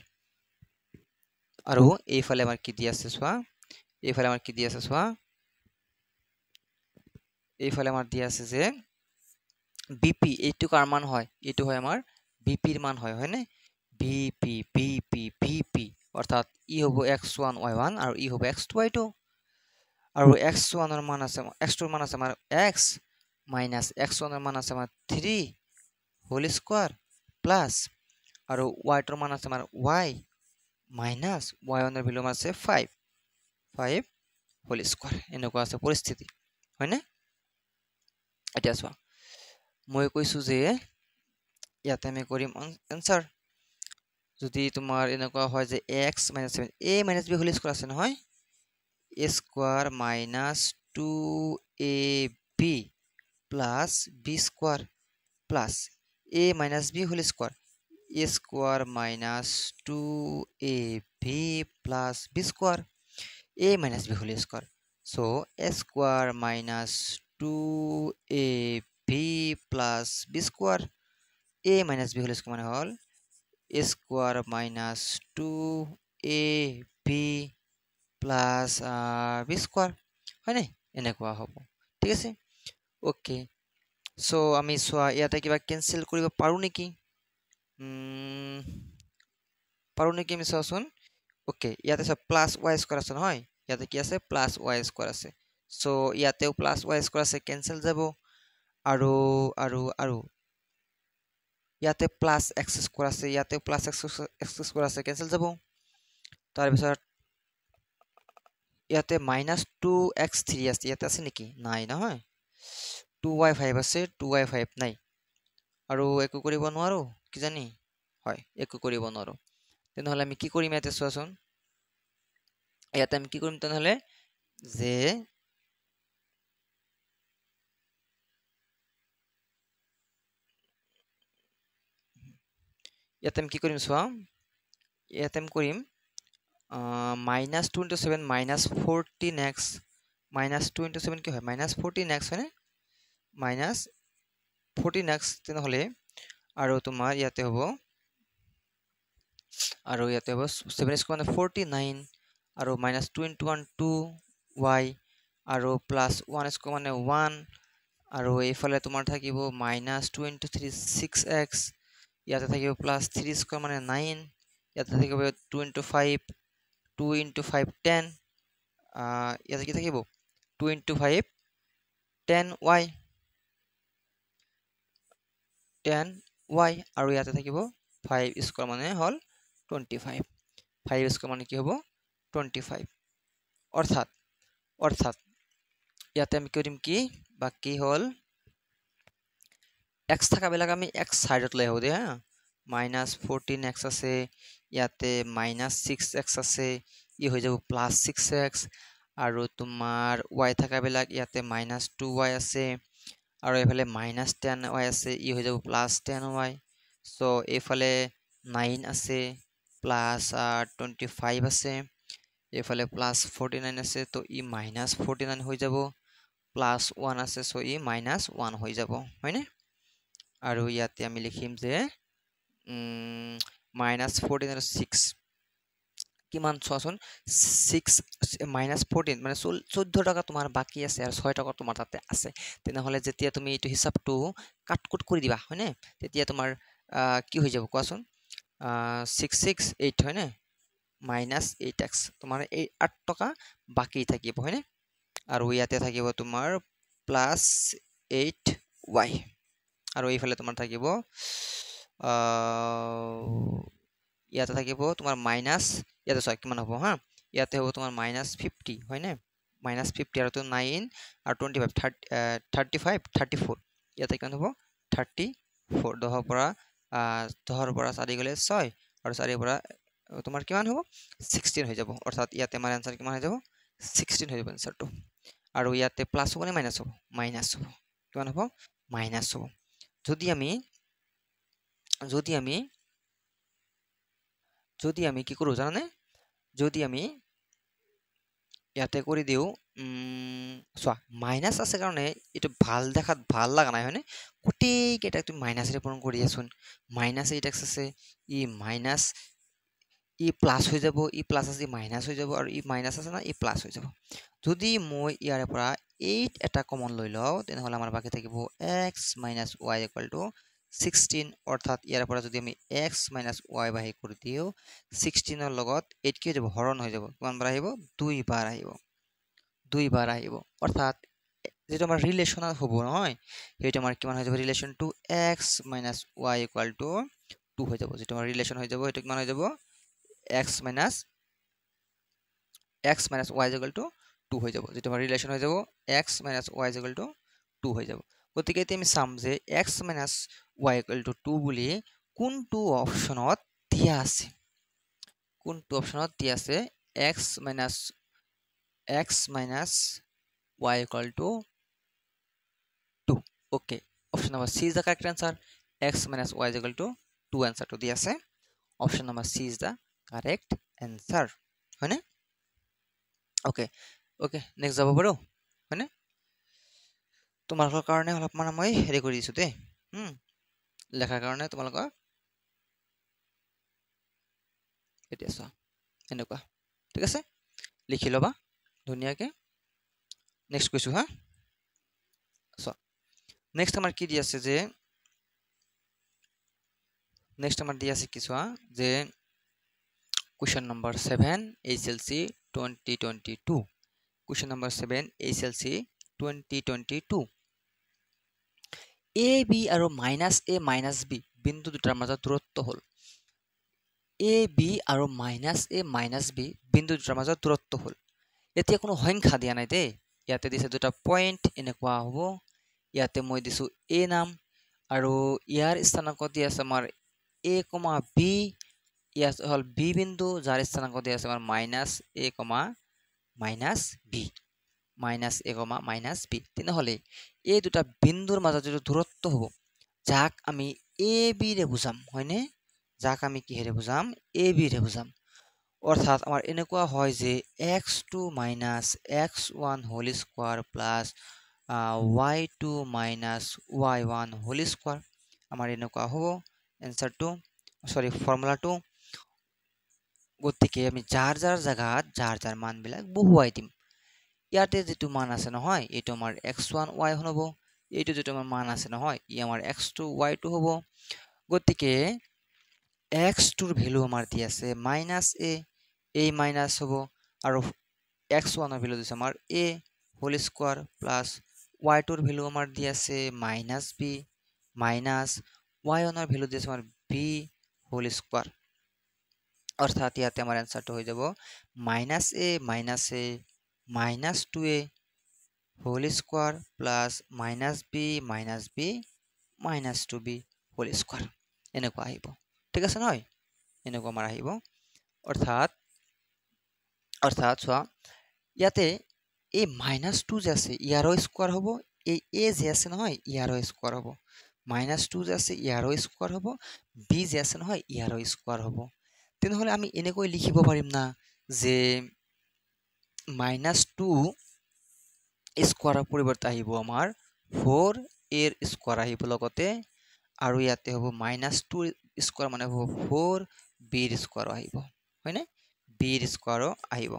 আৰু এইফালে আমাৰ কি দি আছে চোৱা এইফালে আমাৰ কি দি আছে চোৱা এইফালে আমাৰ দি আছে যে বিপি এইটো কাৰ মান হয় এইটো হয় আমাৰ বিপিৰ মান হয় হয়নে বিপি অৰ্থাৎ ই হ'ব x1 y1 আৰু ই হ'ব x2 y2 আৰু x1 ৰ মান আছে x2 ৰ মান আছে আমাৰ x মাইনাস x1 ৰ মান আছে আমাৰ 3 হোল স্কয়াৰ প্লাস আৰু y2 ৰ মান আছে আমাৰ y মাইনাস y1 ৰ ভ্যালু আছে 5 হোল স্কয়াৰ এনেকুৱা আছে পৰিস্থিতি হয়নে এতিয়া চোৱা মই কৈছো যে ইয়াতে আমি কৰিম আনসাৰ যদি তোমাৰ এনেকুৱা হয় যে x - 7 a - b whole square আছে নহয় a square minus 2ab plus b square plus a minus b whole square a square minus 2ab plus b square a minus b whole square so a square minus 2ab plus b square a minus b whole square মানে হল a square minus 2ab plus b square হয় নাই এনেকুৱা হ'ব ঠিক আছে okay so আমি সোয়া ইয়াতে কিবা ক্যান্সেল কৰিব পাৰো নেকি আমি চাওচোন ওকে ইয়াতে সব প্লাস y স্কয়ার আছে নহয় ইয়াতে কি আছে প্লাস y স্কয়ার আছে সো ইয়াতেও প্লাস y স্কয়ার আছে ক্যান্সেল যাব আৰু ইয়াতে প্লাস x স্কয়াৰ আছে ইয়াতে প্লাস x স্কয়াৰ আছে ক্যান্সেল যাব তাৰ পিছত ইয়াতে -2x3 আছে ইয়াতে আছে নেকি নাই নহয় 2y5 আছে 2y5 নাই আৰু একো কৰিব নোৱাৰো কি জানি হয় একো কৰিব নোৱাৰো তেনেহলে আমি কি কৰিম ইয়াতে চোৱাচোন ইয়াতে আমি কি কৰিম তেনেহলে যে ইয়াতে আমি কি কৰিম চোৱা ইয়াতে আমি কৰিম -2 into 7 -14x -2 into 7 কি হয় -14x হয়নে -14x তেনেহলে আৰু তোমাৰ ইয়াতে হ'ব আৰু ইয়াতে হ'ব 7 স্কয়াৰ মানে 49 আৰু -2 into 1 2y আৰু +1 স্কয়াৰ মানে 1 আৰু এইফালে তোমাৰ থাকিব -2 into 3 6x ইয়াতে থাকিব +3 স্কয়ার মানে 9 ইয়াতে থাকিব 2 into 5 2 into 5 10 ইয়াতে কি থাকিব 2 into 5 10y y আৰু ইয়াতে থাকিব 5 স্কয়াৰ মানে হল 25 5 স্কয়াৰ মানে কি হ'ব 25 অৰ্থাৎ ইয়াতে আমি কৰিম কি বাকি হল x থাকাবিলাক আমি x সাইডত লৈ আহো দে হা -14x আছে ইয়াতে -6x আছে ই হৈ যাব +6x আৰু তোমাৰ y থাকাবিলাক ইয়াতে -2y আছে আৰু এফালে -10y আছে ই হৈ যাব +10y সো এফালে 9 আছে +25 আছে এফালে +49 আছে তো ই -49 হৈ যাব +1 আছে সো ই -1 হৈ যাব হয়নে আৰু ইয়াতে আমি লিখিম যে -14 আৰু 6 কিমান চোৱাচোন 6 -14 মানে 14 টকা তোমাৰ বাকি আছে আৰু 6 টকা তোমাৰ তাতে আছে তেনেহলে যেতিয়া তুমি এইটো হিসাবটো কাটকুট কৰি দিবা হয়নে তেতিয়া তোমাৰ কি হৈ যাব কোৱাচোন 668 হয়নে -8x তোমাৰ এই 8 টকা বাকি থাকিব হয়নে আৰু ইয়াতে থাকিব তোমাৰ +8y আৰু এইফালে তোমাৰ থাকিব ইয়াতে থাকিব তোমাৰ মাইনাস ইয়াতে চোৱা কিমান হ'ব হা ইয়াতে হ'ব তোমাৰ -50 হয়নে -50 আৰু 9 আৰু 25 35 34 ইয়াতে কিমান হ'ব 34 10 পৰা 4 গলে 6 আৰু 4 পৰা তোমাৰ কিমান হ'ব 16 হৈ যাব অৰ্থাৎ ইয়াতে আমাৰ आंसर কিমান হৈ যাব 16 হৈ যাব आंसरটো আৰু ইয়াতে প্লাস হ'ব নে মাইনাস হ'ব কিমান হ'ব মাইনাস হ'ব যদি আমি কি কৰো জানানে যদি আমি ইয়াতে কৰি দিও চোৱা মাইনাস আছে কাৰণে এটো ভাল দেখাত ভাল লাগা নাই হয়নে গোটেই কেটা তুমি মাইনাসৰে পূৰণ কৰি আছোন -8x আছে ই মাইনাস ই প্লাস হৈ যাব ই প্লাস আছে মাইনাস হৈ যাব আৰু ই মাইনাস আছে না ই প্লাস হৈ যাব যদি মই ইয়াৰে পৰা 8 এটা কমন লৈ লও তেনেহলে আমাৰ বাকি থাকিব x - y = 16 অৰ্থাৎ ইয়াৰ পৰা যদি আমি x - y বাহি কৰি দিও 16 ৰ লগত 8 কি হৈ যাব হৰণ হৈ যাব কিমান বাৰ আহিব 2 বাৰ আহিব অৰ্থাৎ যেটো আমাৰ ৰিলেশনাল হ'ব নহয় সেইটো আমাৰ কিমান হৈ যাব ৰিলেশন টু x - y = 2 হৈ যাব যেটো আমাৰ ৰিলেশন হৈ যাব এটো কিমান হৈ যাব x - y = 2 হৈ যাব যেটো আমাৰ ৰিলেশন হৈ যাব x - y = 2 হৈ যাব গতিকে এতিয়া আমি চাম যে x - y = 2 বুলি কোনটো অপচনত দিয়া আছে x minus y equal to 2 okay option number C is the correct answer x minus y is equal to 2 answer to দিয়া আছে option number C is the correct answer হয়নে okay next যাব পাৰো হয়নে তোমালোকৰ কাৰণে অলপমান মই হেৰি কৰি দিছো দে লেখাৰ কাৰণে তোমালোকৰ এতিয়া চোৱা এনেকুৱা ঠিক আছে লিখি লবা ধুনিয়াকে নেক্সট কৈছো হা চোৱা নেক্সট আমাৰ কি দি আছে যে নেক্সট আমাৰ দি আছে কি চোৱা যে question number 7 HLC 2022 question number 7 HLC 2022 AB আৰু -a - b বিন্দু দুটাৰ মাজত দূৰত্ব হল AB আৰু -a - b বিন্দু দুটাৰ মাজত দূৰত্ব হল এতিয়া কোনো সংখ্যা দিয়া নাই দে ইয়াতে দিছে দুটা পয়েন্ট এনেকুৱা হ'ব ইয়াতে মই দিছো a নাম আৰু ইয়াৰ স্থানাঙ্ক দি আছে আমাৰ a, b ইয়াত হল b বিন্দু যাৰ স্থানাঙ্ক দি আছে আমাৰ -a, -b তেনেহলে এই দুটা বিন্দুৰ মাজত যে দূৰত্ব হ'ব যাক আমি ab ৰে বুজাম হয়নে যাক আমি কিহেৰে বুজাম ab ৰে বুজাম অৰ্থাৎ আমাৰ এনেকুৱা হয় যে x2 - x1 whole square plus y2 - y1 whole square আমাৰ এনেকুৱা হ'ব এনসাৰটো সৰি ফৰ্মুলাটো গতিকে আমি যাৰ যাৰ জায়গাত যাৰ মান বিলাক বহুৱাই দিম ইয়াতে যেটো মান আছে নহয় এটো আমাৰ x1 y হ'ব এইটো যেটো আমাৰ মান আছে নহয় ই আমাৰ x2 y2 হ'ব গতিকে x2 ৰ ভ্যালু আমাৰ দি আছে -a মাইনাস হ'ব আৰু x1 ৰ ভ্যালু দিছে আমাৰ a whole square plus y2 ৰ ভ্যালু আমাৰ দি আছে -b মাইনাস y1 ৰ ভ্যালু দিছে আমাৰ b হোল স্কয়াৰ অৰ্থাৎ ইয়াতে আমাৰ এনসাৰটো হৈ যাব -a -2a whole square plus -b -2b whole square এনেকুৱা আহিব ঠিক আছে নহয় এনেকুৱা আমাৰ আহিব অৰ্থাৎ চোৱা ইয়াতে এই -2 যে আছে ইয়াৰো স্কয়াৰ হ'ব এই a যে আছে নহয় ইয়াৰো স্কয়াৰ হ'ব -2 যে আছে ইয়াৰো স্কয়াৰ হ'ব b যে আছে নহয় ইয়াৰো স্কয়াৰ হ'ব তেনেহলে আমি এনেকৈ লিখিব পাৰিম না যে -2 স্কয়াৰৰ পৰিৱৰ্তে আহিব আমাৰ 4 এৰ স্কয়াৰ আহিব লগতে আৰু ইয়াতে হ'ব -2 স্কয়ার মানে হ'ব 4 b এর স্কয়ার আহিব হয়নে b এর স্কয়ার আহিব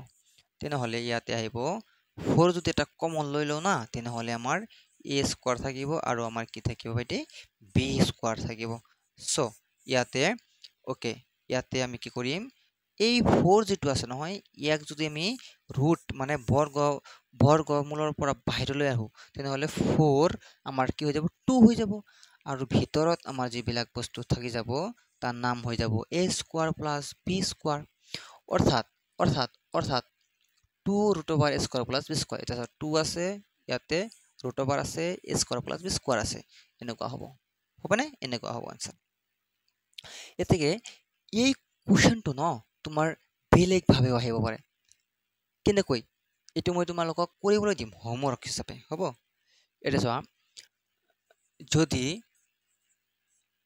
তেনেহলে ইয়াতে আহিব 4 যদি এটা কমন লৈ লও না তেনেহলে আমাৰ a স্কয়াৰ থাকিব আৰু আমাৰ কি থাকিব ভাইটি b স্কয়াৰ থাকিব সো ইয়াতে ওকে ইয়াতে আমি কি কৰিম এই 4 যেটো আছে নহয় ইয়াক যদি আমি ৰুট মানে বৰ্গমূলৰ পৰা বাহিৰলৈ আহো তেনেহলে 4 আমাৰ কি হৈ যাব 2 হৈ যাব আৰু ভিতৰত আমাৰ যিবিলাক বস্তু থাকি যাব তাৰ নাম হৈ যাব a square plus b square অৰ্থাৎ 2 root over a square plus b square এটা 2 আছে ইয়াতে root over আছে a square plus b square আছে এনেকুৱা হ'ব না এনেকুৱা হ'ব आंसर এতেকে এই কোৱেশ্চনটো ন তোমাৰ বেলেগ ভাবে আহিব পাৰে কেনেকৈ এটো মই তোমালোকক কৰিবলৈ দিম হোমৱৰ্ক হিচাপে হ'ব এটা চোৱা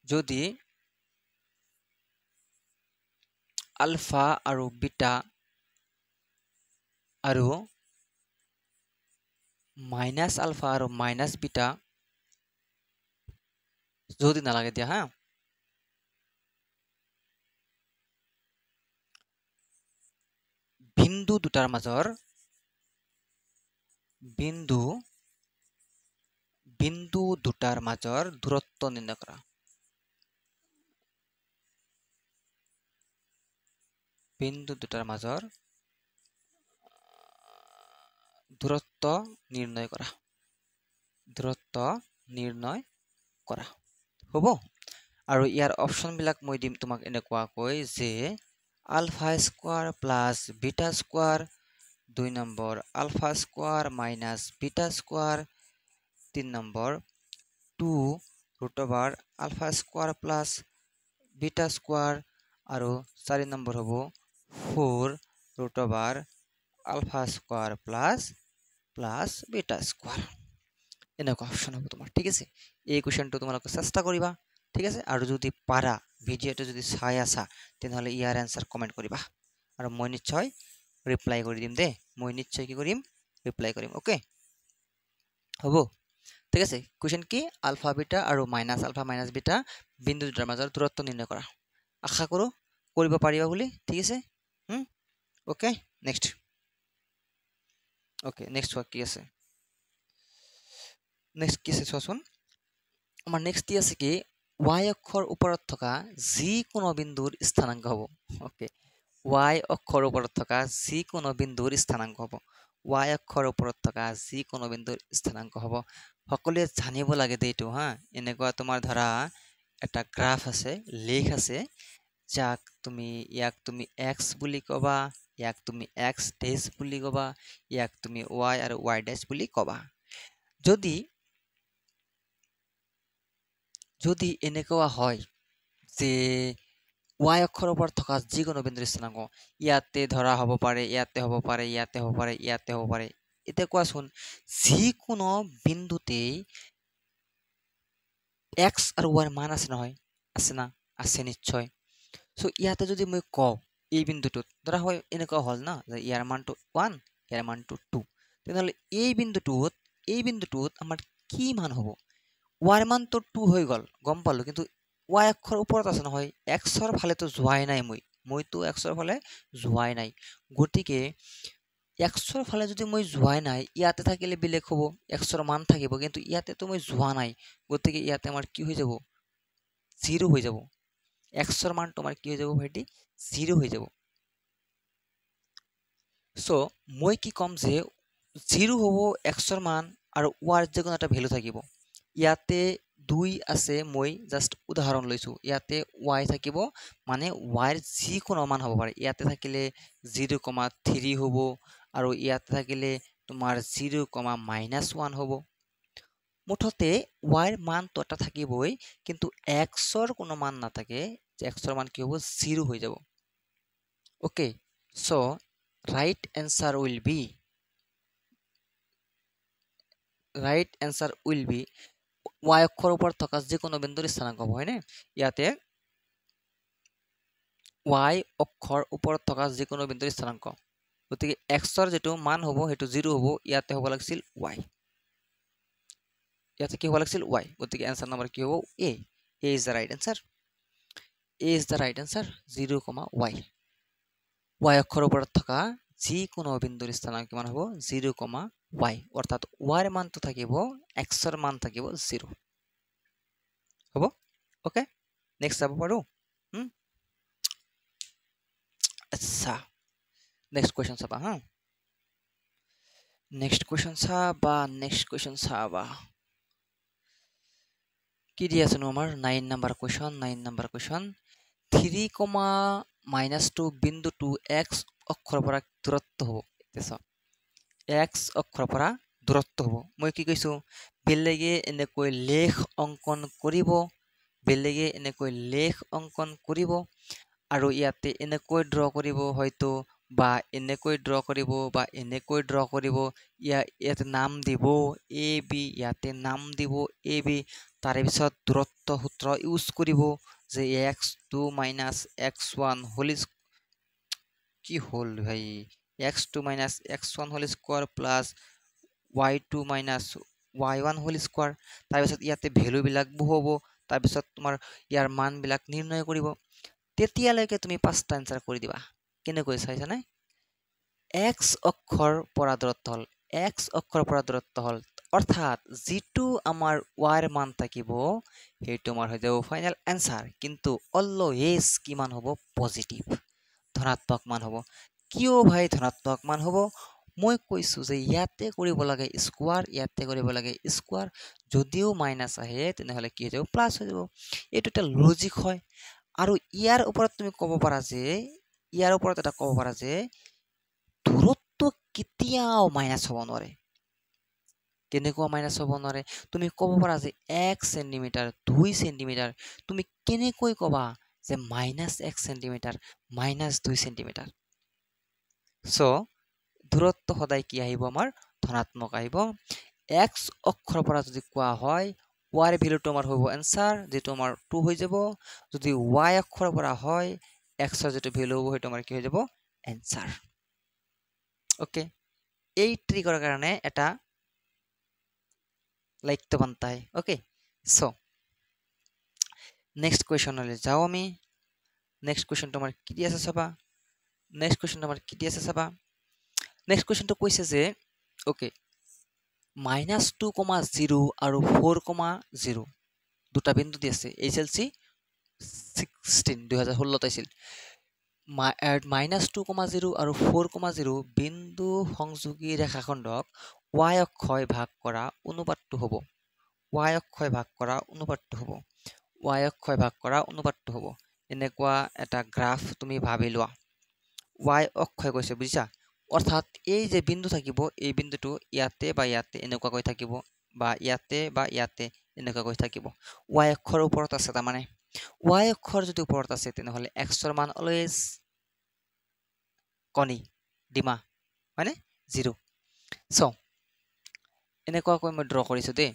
যদি আলফা আৰু বিটা আৰু মাইনাস আলফা আৰু মাইনাস বিটা যদি নালাগে দিয়া হা বিন্দু দুটাৰ মাজৰ দূৰত্ব নিৰ্ণয় কৰা বিন্দু দুটাৰ মাজৰ দূৰত্ব নিৰ্ণয় কৰা হ'ব আৰু ইয়াৰ অপচন বিলাক মই দিম তোমাক এনেকুৱা কৈ যে alpha square plus beta square 2 number alpha square minus beta square 3 number 2 root over alpha square plus beta square আৰু 4 নম্বৰ হ'ব 4 root over alpha square plus beta square এনেকুৱা অপচন হ'ব তোমাৰ ঠিক আছে এই কোৱেশ্চনটো তোমালোকে চেষ্টা কৰিবা ঠিক আছে আৰু যদি পাৰা ভিডিওটো যদি চাই আছা তেনেহলে ইয়াৰ आंसर কমেন্ট কৰিবা আৰু মই নিশ্চয় ৰিপ্লাই কৰি দিম দে মই নিশ্চয় কি কৰিম ৰিপ্লাই কৰিম ওকে হ'ব ঠিক আছে কোৱেশ্চন কি আলফা বিটা আৰু মাইনাস আলফা মাইনাস বিটা বিন্দু দুটাৰ মাজৰ দূৰত্ব নিৰ্ণয় কৰা আশা কৰো কৰিব পাৰিবা বুলি ঠিক আছে ওকে নেক্সট কি আছে চোৱাচোন আমাৰ নেক্সট কি আছে কি y অক্ষৰ ওপৰত থকা যিকোনো বিন্দুৰ স্থানাংক হ'ব ওকে y অক্ষৰ ওপৰত থকা যিকোনো বিন্দুৰ স্থানাংক হ'ব y অক্ষৰ ওপৰত থকা যিকোনো বিন্দুৰ স্থানাংক হ'ব সকলোৱে জানিব লাগে দেইটো হা এনেকুৱা তোমাৰ ধৰা এটা গ্ৰাফ আছে লেখ আছে যাক ইয়াক তুমি x বুলি কবা ইয়াক তুমি x ডেশ বুলি কবা ইয়াক তুমি y আৰু y ডেশ বুলি কবা যদি এনেকুৱা হয় যে y অক্ষৰ ওপৰত থকা যিকোনো বিন্দুৰ স্থানাংক ইয়াতে ধৰা হ'ব পাৰে ইয়াতে হ'ব পাৰে ইয়াতে হ'ব পাৰে ইয়াতে হ'ব পাৰে এতিয়া কোৱাচোন যিকোনো বিন্দুতে x আৰু y ৰ মান আছে নহয় আছে না আছে নিশ্চয় সো ইয়াতে যদি মই কও এই বিন্দুটোত ধৰা হয় এনেকুৱা হল না যে ইয়াৰ মানটো 1 ইয়াৰ মানটো 2 তেনেহলে এই বিন্দুটোত আমাৰ কি মান হ'ব y ৰ মান তো 2 হৈ গল গম পালো কিন্তু y অক্ষৰ ওপৰত আছে নহয় x ৰ ফালে তো যোৱাই নাই মই তো x ৰ ফালে যোৱাই নাই গতিকে x ৰ ফালে যদি মই যোৱাই নাই ইয়াতে থাকিলে বেলেগ হ'ব x ৰ মান থাকিব কিন্তু ইয়াতে তো মই যোৱা নাই গতিকে ইয়াতে আমাৰ কি হৈ যাব 0 হৈ যাব x ৰ মান তোমাৰ কি হৈ যাব ভাইটি 0 হৈ যাব সো মই কি কম যে 0 হ'ব x ৰ মান আৰু y ৰ যিকোনো এটা ভ্যালু থাকিব ইয়াতে 2 আছে মই জাস্ট উদাহৰণ লৈছো ইয়াতে y থাকিব মানে y ৰ যি কোনো মান হ'ব পাৰে ইয়াতে থাকিলে 0,3 হ'ব আৰু ইয়াতে থাকিলে তোমাৰ 0,-1 হ'ব মুঠতে y ৰ মান তো এটা থাকিবই কিন্তু x ৰ কোনো মান নাথাকে যে x ৰ মান কি হ'ব 0 হৈ যাব okay so right answer will be y অক্ষৰ ওপৰত থকা যিকোনো বিন্দুৰ স্থানাংক হ'ব হয়নে ইয়াতে y অক্ষৰ ওপৰত থকা যিকোনো বিন্দুৰ স্থানাংক গতিকে x ৰ যেটো মান হ'ব হেতু 0 হ'ব ইয়াতে হ'ব লাগিছিল y ইয়াতে কি হ'ব লাগিছিল y গতিকে आंसर নম্বৰ কি হ'ব a is the right answer 0,y y অক্ষৰ ওপৰত থকা যিকোনো বিন্দুৰ স্থানাংক কিমান হ'ব 0,y অৰ্থাৎ y ৰ মানটো থাকিব x ৰ মান থাকিব 0 হ'ব ওকে নেক্সট যাব পাৰো আচ্ছা নেক্সট কোৱেশ্চন চাবা হা নেক্সট কোৱেশ্চন চাবা কি দি আছে নো আমাৰ 9 নম্বৰ কোৱেশ্চন 3,-2 বিন্দুটো x অক্ষৰৰ পৰা দূৰত্ব হ'ব এছা x অক্ষৰৰ পৰা দূৰত্ব হ'ব মই কি কৈছো বেলেগে এনেকৈ লেখ অঙ্কন কৰিব আৰু ইয়াতে এনেকৈ ড্ৰ কৰিব হয়তো বা এনেকৈ ড্ৰ কৰিব বা এনেকৈ ড্ৰ কৰিব ইয়াতে নাম দিব a b ইয়াতে নাম দিব a b তাৰে পিছত দূৰত্ব সূত্ৰ ইউজ কৰিব যে x2 - x1 হোল কি হল ভাই x2 - x1 whole square plus y2 - y1 whole square তাৰ পিছত ইয়াতে ভ্যালু বিলাক বহুব তাৰ পিছত তোমাৰ ইয়াৰ মান বিলাক নিৰ্ণয় কৰিব তেতিয়ালৈকে তুমি পাঁচটা आंसर কৰি দিবা কেনেকৈ চাইছানে x অক্ষৰ পৰা দূৰত্ব হল অৰ্থাৎ যেটো আমাৰ y ৰ মান থাকিব হেতু আমাৰ হৈ যাব ফাইনাল आंसर কিন্তু অলৱেজ কিমান হ'ব পজিটিভ ধনাত্মক মান হ'ব কিয় ভাই ধনাত্মক মান হ'ব মই কৈছো যে ইয়াতে কৰিব লাগে স্কয়াৰ ইয়াতে কৰিব লাগে স্কয়াৰ যদিও মাইনাস আহে তেনেহলে কি হৈ যাব প্লাস হৈ যাব এটো এটা লজিক হয় আৰু ইয়াৰ ওপৰত তুমি ক'ব পাৰা যে দূৰত্ব কেতিয়াও মাইনাস হ'ব নোৱাৰে কেনেকুৱা মাইনাস হ'ব নোৱাৰে তুমি ক'ব পাৰা যে 1 সেন্টিমিটাৰ 2 সেন্টিমিটাৰ তুমি কেনেকৈ ক'বা যে -1 সেন্টিমিটাৰ -2 সেন্টিমিটাৰ সো দূৰত্ব সদায় কি আহিব আমাৰ ধনাত্মক আহিব x অক্ষৰ পৰা যদি কোৱা হয় y ৰ ভ্যালুটো আমাৰ হ'ব आंसर যেটো আমাৰ 2 হৈ যাব যদি y অক্ষৰ পৰা হয় x ৰ যেটো ভ্যালু হ'ব হেতু আমাৰ কি হৈ যাব आंसर ओके এই ট্ৰিকৰ কাৰণে এটা लाइक तो बनता है ओके सो नेक्स्ट क्वेश्चन ले जाओ আমি नेक्स्ट क्वेश्चन তোমার কি দি আছে চাবা नेक्स्ट क्वेश्चन তো কৈছে যে ওকে -2,0 আৰু 4,0 দুটা বিন্দু দি আছে HLC 16 2016 তাইছিল -2,0 আৰু 4,0 বিন্দু সংযোগী ৰেখাখণ্ডক y অক্ষয় ভাগ কৰা অনুপাতটো হ'ব y অক্ষয় ভাগ কৰা হ'ব এনেকুৱা এটা গ্ৰাফ তুমি ভাবি লোৱা y অক্ষয় কৈছে বুজিছা অৰ্থাৎ এই যে বিন্দু থাকিব এই বিন্দুটো ইয়াতে বা ইয়াতে এনেকুৱা কৈ থাকিব বা ইয়াতে এনেকুৱা কৈ থাকিব y অক্ষৰ ওপৰত আছে তাৰ মানে y অক্ষৰ যদি ওপৰত আছে তেনেহলে x ৰ মান অলৱেজ কণী ডিমা মানে 0 সো এনেকুৱা কৈ মই ড্ৰ কৰিছো দে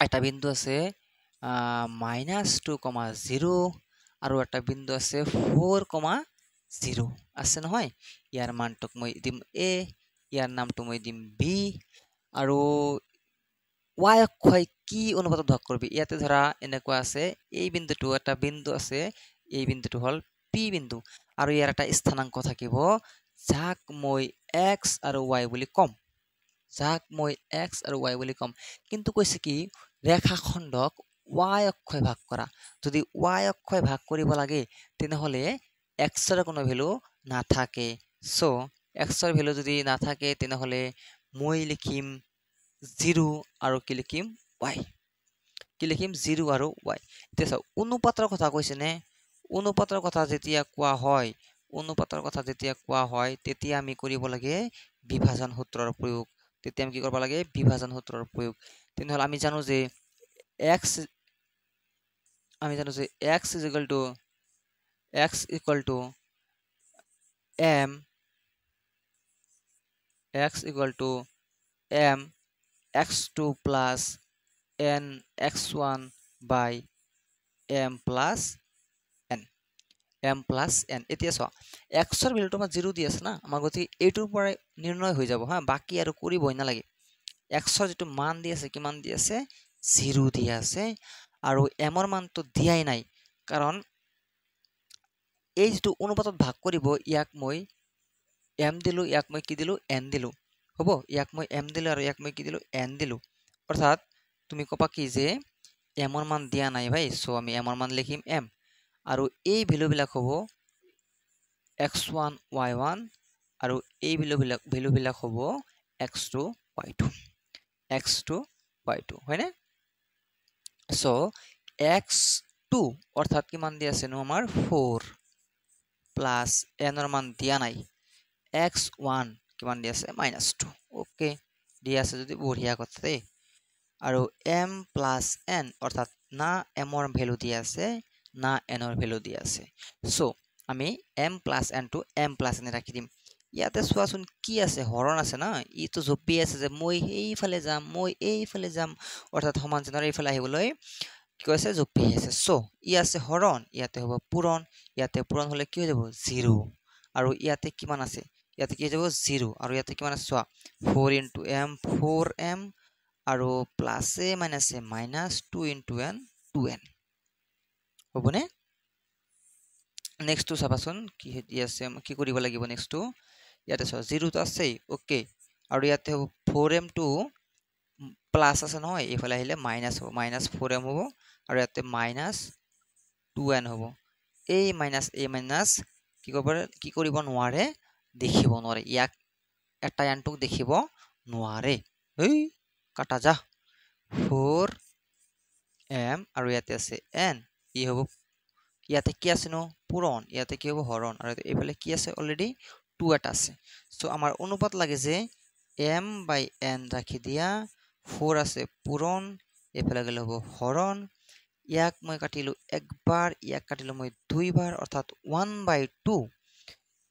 এটা বিন্দু আছে -2,0 আৰু এটা বিন্দু আছে 4,0 আছে নহয় ইয়াৰ মানটোক মই দিম a ইয়াৰ নামটো মই দিম b আৰু y অক্ষয় কি অনুপাতত ভাগ কৰিবি ইয়াতে ধৰা এনেকুৱা আছে এই বিন্দুটো এটা বিন্দু আছে এই বিন্দুটো হল p বিন্দু আৰু ইয়াৰ এটা স্থানাংক থাকিব যাক মই x আৰু y বুলি কম কিন্তু কৈছে কি ৰেখাখণ্ডক y অক্ষয় ভাগ কৰা যদি y অক্ষয় ভাগ কৰিব লাগে তেনেহলে x ৰ কোনো ভ্যালু নাথাকে সো x ৰ ভ্যালু যদি নাথাকে তেনেহলে মই লিখিম 0 আৰু কি লিখিম y কি লিখিম 0 আৰু y এতিয়া চাও অনুপাতৰ কথা কৈছে নে অনুপাতৰ কথা যেতিয়া কোৱা হয় তেতিয়া আমি কৰিব লাগে বিভাজন সূত্ৰৰ প্ৰয়োগ তেতিয়া আমি কি কৰিব লাগে বিভাজন সূত্ৰৰ প্ৰয়োগ তেনেহলে আমি জানো যে x x equal to m x2 plus n x1 by m plus n এতিয়া চোৱা x ৰ ভ্যালুটো আমাৰ 0 দি আছে না আমাৰ গতি এইটোৰ পৰা নিৰ্ণয় হৈ যাব হা বাকি আৰু কৰিবই নালাগে x ৰ যেটো মান দি আছে কিমান দি আছে 0 দি আছে আৰু m ৰ মানটো দিয়াই নাই কাৰণ এই যেটো অনুপাতত ভাগ কৰিব ইয়াক মই m দিলো ইয়াক মই কি দিলো n দিলো হ'ব ইয়াক মই m দিলো আৰু ইয়াক মই কি দিলো n দিলো অৰ্থাৎ তুমি কবা কি যে m ৰ মান দিয়া নাই ভাই সো আমি m ৰ মান লিখিম m আৰু এই ভ্যালু বিলাক হ'ব x1 y1 আৰু এই ভ্যালু বিলাক হ'ব x2 y2 হয়নে সো x2 অৰ্থাৎ কিমান দি আছে নো আমাৰ 4 প্লাস n ৰ মান দিয়া নাই x1 কিমান দি আছে -2 ওকে দি আছে যদি বঢ়িয়া কথা দেই আৰু m plus n অৰ্থাৎ না m ৰ ভ্যালু দি আছে না n ৰ ভ্যালু দি আছে সো আমি m plus n টো m plus n ৰাখি দিম ইয়াতে চোৱাচোন কি আছে হৰণ আছে না ইটো জপি আছে যে মই এইফালে যাম অৰ্থাৎ সমান চিহ্নৰ এইফালে আহিবলৈ কি কৈছে জপি আছে সো ই আছে হৰণ ইয়াতে হ'ব পূৰণ ইয়াতে পূৰণ হলে কি হৈ যাব 0 আৰু ইয়াতে কিমান আছে ইয়াতে কি হৈ যাব 0 আৰু ইয়াতে কিমান আছে চোৱা 4 into m 4m আৰু প্লাস এ মাইনাস এ -2 into n 2n হবনে নেক্সট টু চাবাচোন কি হেতি আছে কি কৰিব লাগিব নেক্সট টু ইয়াতে চোৱা 0 তো আছে ওকে আৰু ইয়াতে হ'ব 4m টু প্লাস আছে নহয় এইফালে আহিলে মাইনাস হ'ব -4m হ'ব আৰু ইয়াতে -2n হ'ব এই মাইনাস কি কৰিব নোৱাৰে দেখিব নোৱাৰে ইয়াক এটা এনটোক দেখিব নোৱাৰে এই কাটা যা 4m আৰু ইয়াতে আছে n ই হ'ব ইয়াতে কি আছে নো পূৰণ ইয়াতে কি হ'ব হৰণ আৰু এইফালে কি আছে অলৰেডি 2 এটা আছে সো আমাৰ অনুপাত লাগে যে m by n ৰাখি দিয়া 4 আছে পূৰণ এইফালে গলে হ'ব হৰণ ইয়াক মই কাটিলো একবাৰ ইয়াক কাটিলো মই দুইবাৰ অৰ্থাৎ 1/2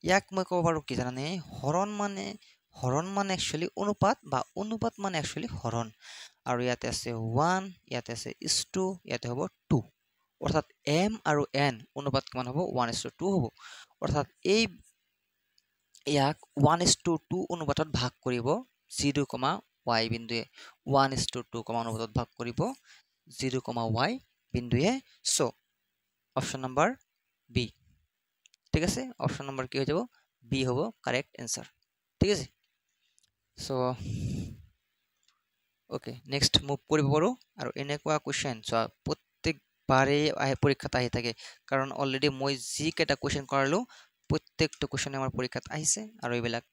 ইয়াক মই ক'ব পাৰো কি জানানে হৰণ মানে একচুয়ালি অনুপাত বা অনুপাত মানে একচুয়ালি হৰণ আৰু ইয়াতে আছে 1 ইয়াতে আছে is2 ইয়াতে হ'ব 2 অৰ্থাৎ m আৰু n অনুপাত কিমান হ'ব 1:2 হ'ব অৰ্থাৎ এই ইয়াক 1:2 অনুপাতত ভাগ কৰিব 0, y বিন্দুৱে 1:2 অনুপাতত ভাগ কৰিব 0, y বিন্দুৱে সো অপশন নাম্বার বি ঠিক আছে অপশন নাম্বার কি হয়ে যাব বি হ'ব কারেক্ট आंसर ঠিক আছে সো ওকে নেক্সট মুভ কৰিব পাৰো আৰু এনেকুৱা কোৱেশ্চন সো প্ৰত্যেকবাৰে পৰীক্ষাত আহি থাকে কাৰণ অলৰেডি মই যি কেটা কোৱেশ্চন কৰালো প্ৰত্যেকটো কোৱেশ্চন আমাৰ পৰীক্ষাত আহিছে আৰু এইবিলাক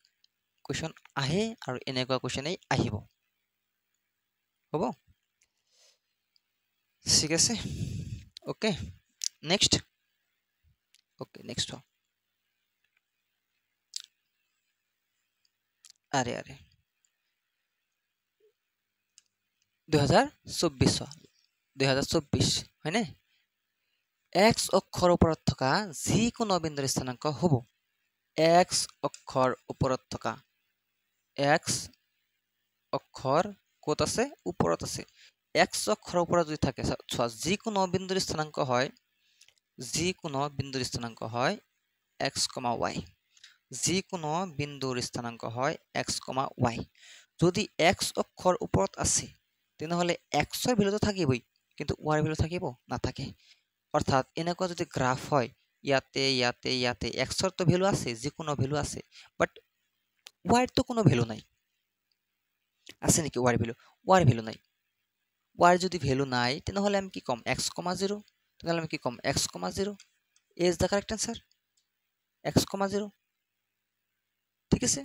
কোৱেশ্চন আহে আৰু এনেকুৱা কোৱেশ্চনই আহিব হ'ব ঠিক আছে ওকে নেক্সট আৰে 2024 হয়নে x অক্ষৰ ওপৰত থকা যিকোনো বিন্দুৰ স্থানাঙ্ক হ'ব x অক্ষৰ ওপৰত থকা x অক্ষৰ ক'ত আছে ওপৰত আছে x অক্ষৰ ওপৰত যদি থাকে চোৱা যিকোনো বিন্দুৰ স্থানাঙ্ক হয় x, y যিকোনো বিন্দুৰ স্থানাঙ্ক হয় x, y যদি x অক্ষৰ ওপৰত আছে তেনেহলে x ৰ ভ্যালু থাকিবই কিন্তু y ৰ ভ্যালু থাকিব নাথাকে অৰ্থাৎ এনেকুৱা যদি গ্ৰাফ হয় ইয়াতে x ৰ তো ভ্যালু আছে যিকোনো ভ্যালু আছে বাট y ৰ তো কোনো ভ্যালু নাই আছে নেকি y ৰ ভ্যালু নাই y ৰ যদি ভ্যালু নাই তেনেহলে আমি কি কম x, 0 তেনেহলে আমি কি কম x, 0 is the correct answer x, 0 ঠিক আছে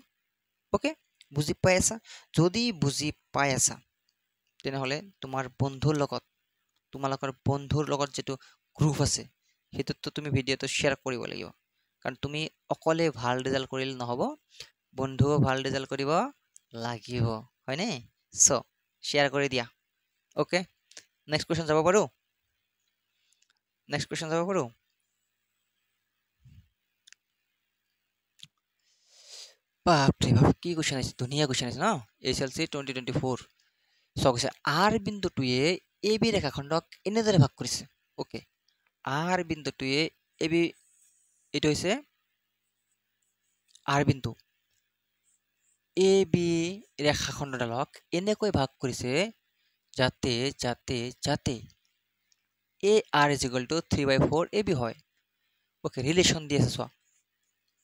ওকে বুজি পাই আছা যদি বুজি পাই আছা তেনেহলে তোমাৰ বন্ধুৰ লগত তোমালোকৰ বন্ধুৰ লগত যেটো গ্ৰুপ আছে হেতুতো তুমি ভিডিওটো শেয়াৰ কৰিব লাগিব কাৰণ তুমি অকলে ভাল ৰিজাল্ট কৰিলে নহব বন্ধুও ভাল ৰিজাল্ট কৰিব লাগিব হয়নে সো শেয়াৰ কৰি দিয়া ওকে নেক্সট কোৱেশ্চন যাব পাৰো নেক্সট কোৱেশ্চন যাব পাৰো বাপৰে বাপ কি কোৱেশ্চন আছে ধুনীয়া কোৱেশ্চন আছে ন এছএলসি 2024 সো কৈছে আৰ বিন্দুটোৱে এবি ৰেখাখণ্ডক এনেদৰে ভাগ কৰিছে ওকে আৰ বিন্দুটোৱে এবি এটো হৈছে আৰ বিন্দু এবি ৰেখাখণ্ডডালক এনেকৈ ভাগ কৰিছে যাতে যাতে যাতে A R is equal to 3/4 AB হয় ওকে ৰিলেশন দিয়েছে so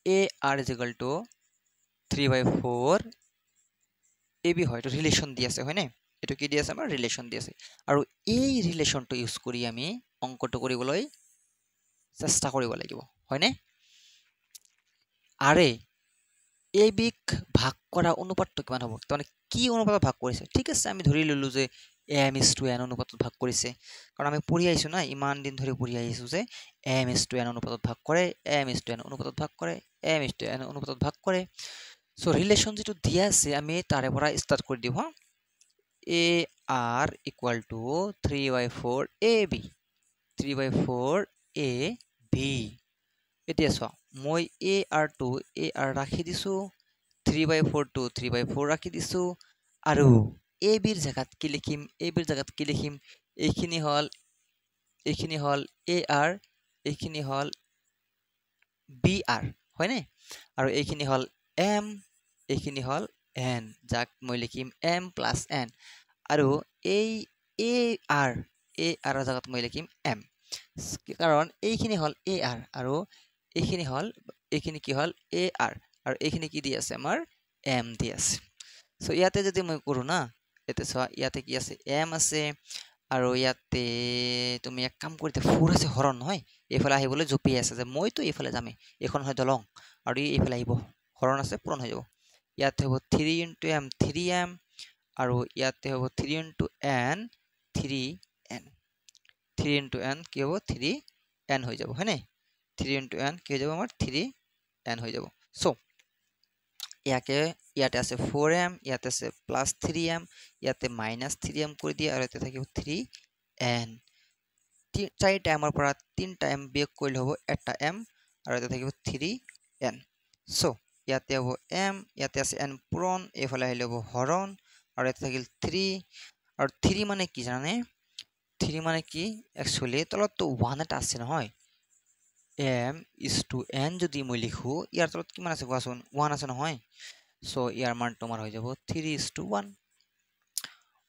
A R is equal to 3/4 AB হয় তো ৰিলেশন দিয়েছে হয় না এটো কি দিয়েছে আমাৰ ৰিলেশন দিয়েছে আৰু এই ৰিলেশনটো ইউজ কৰি আমি অংকটো কৰিবলৈ চেষ্টা কৰিব লাগিব হয় না আৰে এবিক ভাগ কৰা অনুপাতটো কিমান হ'ব মানে কি অনুপাতত ভাগ কৰিছে ঠিক আছে আমি ধৰি ললো যে m/n অনুপাতত ভাগ কৰিছে কাৰণ আমি পঢ়ি আহিছো না ইমান দিন ধৰি পঢ়ি আহিছো যে m/n অনুপাতত ভাগ কৰে m/n অনুপাতত ভাগ কৰে m/n অনুপাতত ভাগ কৰে সো ৰিলেশন যেটো দিয়া আছে আমি তাৰে পৰা স্টাৰ্ট কৰি দিও হা a r equal to 3/4 ab 3/4 ab এতিয়া চোৱা মই a r to a r ৰাখি দিছো 3/4 to 3/4 ৰাখি দিছো আৰু a b ৰ জাগাত কি লিখিম a b ৰ জাগাত কি লিখিম এইখিনি হল a r এইখিনি হল b r হয়নে আৰু এইখিনি হল m এইখিনি হল n যাক মই লিখিম m plus n আৰু এই a r ৰ জাগাত মই লিখিম m কাৰণ এইখিনি হল a r আৰু এইখিনি কি হল a r আৰু এইখিনি কি দি আছে আমাৰ m দি আছে সো ইয়াতে যদি মই কৰো না এতে চোৱা ইয়াতে কি আছে m আছে আৰু ইয়াতে তুমি এক কাম কৰিতে 4 আছে হৰণ নহয় এইফালে আহিবলৈ জপি আছে যে মই তো এইফালে যামে এখন হয় দলং আৰু এইফালে আহিব হৰণ আছে পূৰণ হৈ যাব ইয়াতে হ'ব 3 into m 3m আৰু ইয়াতে হ'ব 3 into n 3n 3 into n কি হ'ব 3n হৈ যাব হয়নে 3 into n কি হৈ যাব আমাৰ 3n হৈ যাব সো ইয়াতে আছে 4m ইয়াতে আছে প্লাস 3m ইয়াতে মাইনাস 3m কৰি দিয়া আৰু ইয়াতে থাকিব 3n 4 টাইমৰ পৰা 3 টাইম বিয়োগ কৰিলে হ'ব এটা m আৰু ইয়াতে থাকিব 3n সো ইয়াতে হ'ব m ইয়াতে আছে n পূৰণ এইফালে আহিলে হ'ব হৰণ আৰু ইয়াতে থাকিল 3 আৰু 3 মানে কি জানে 3 মানে কি একচুয়ালি তলত তো 1 এটা আছে নহয় m is to n যদি মই লিখো ইয়াৰ তলত কিমান আছে কোৱাচোন 1 আছে নহয় সো ইয়াৰ মান তোমাৰ হৈ যাব 3:1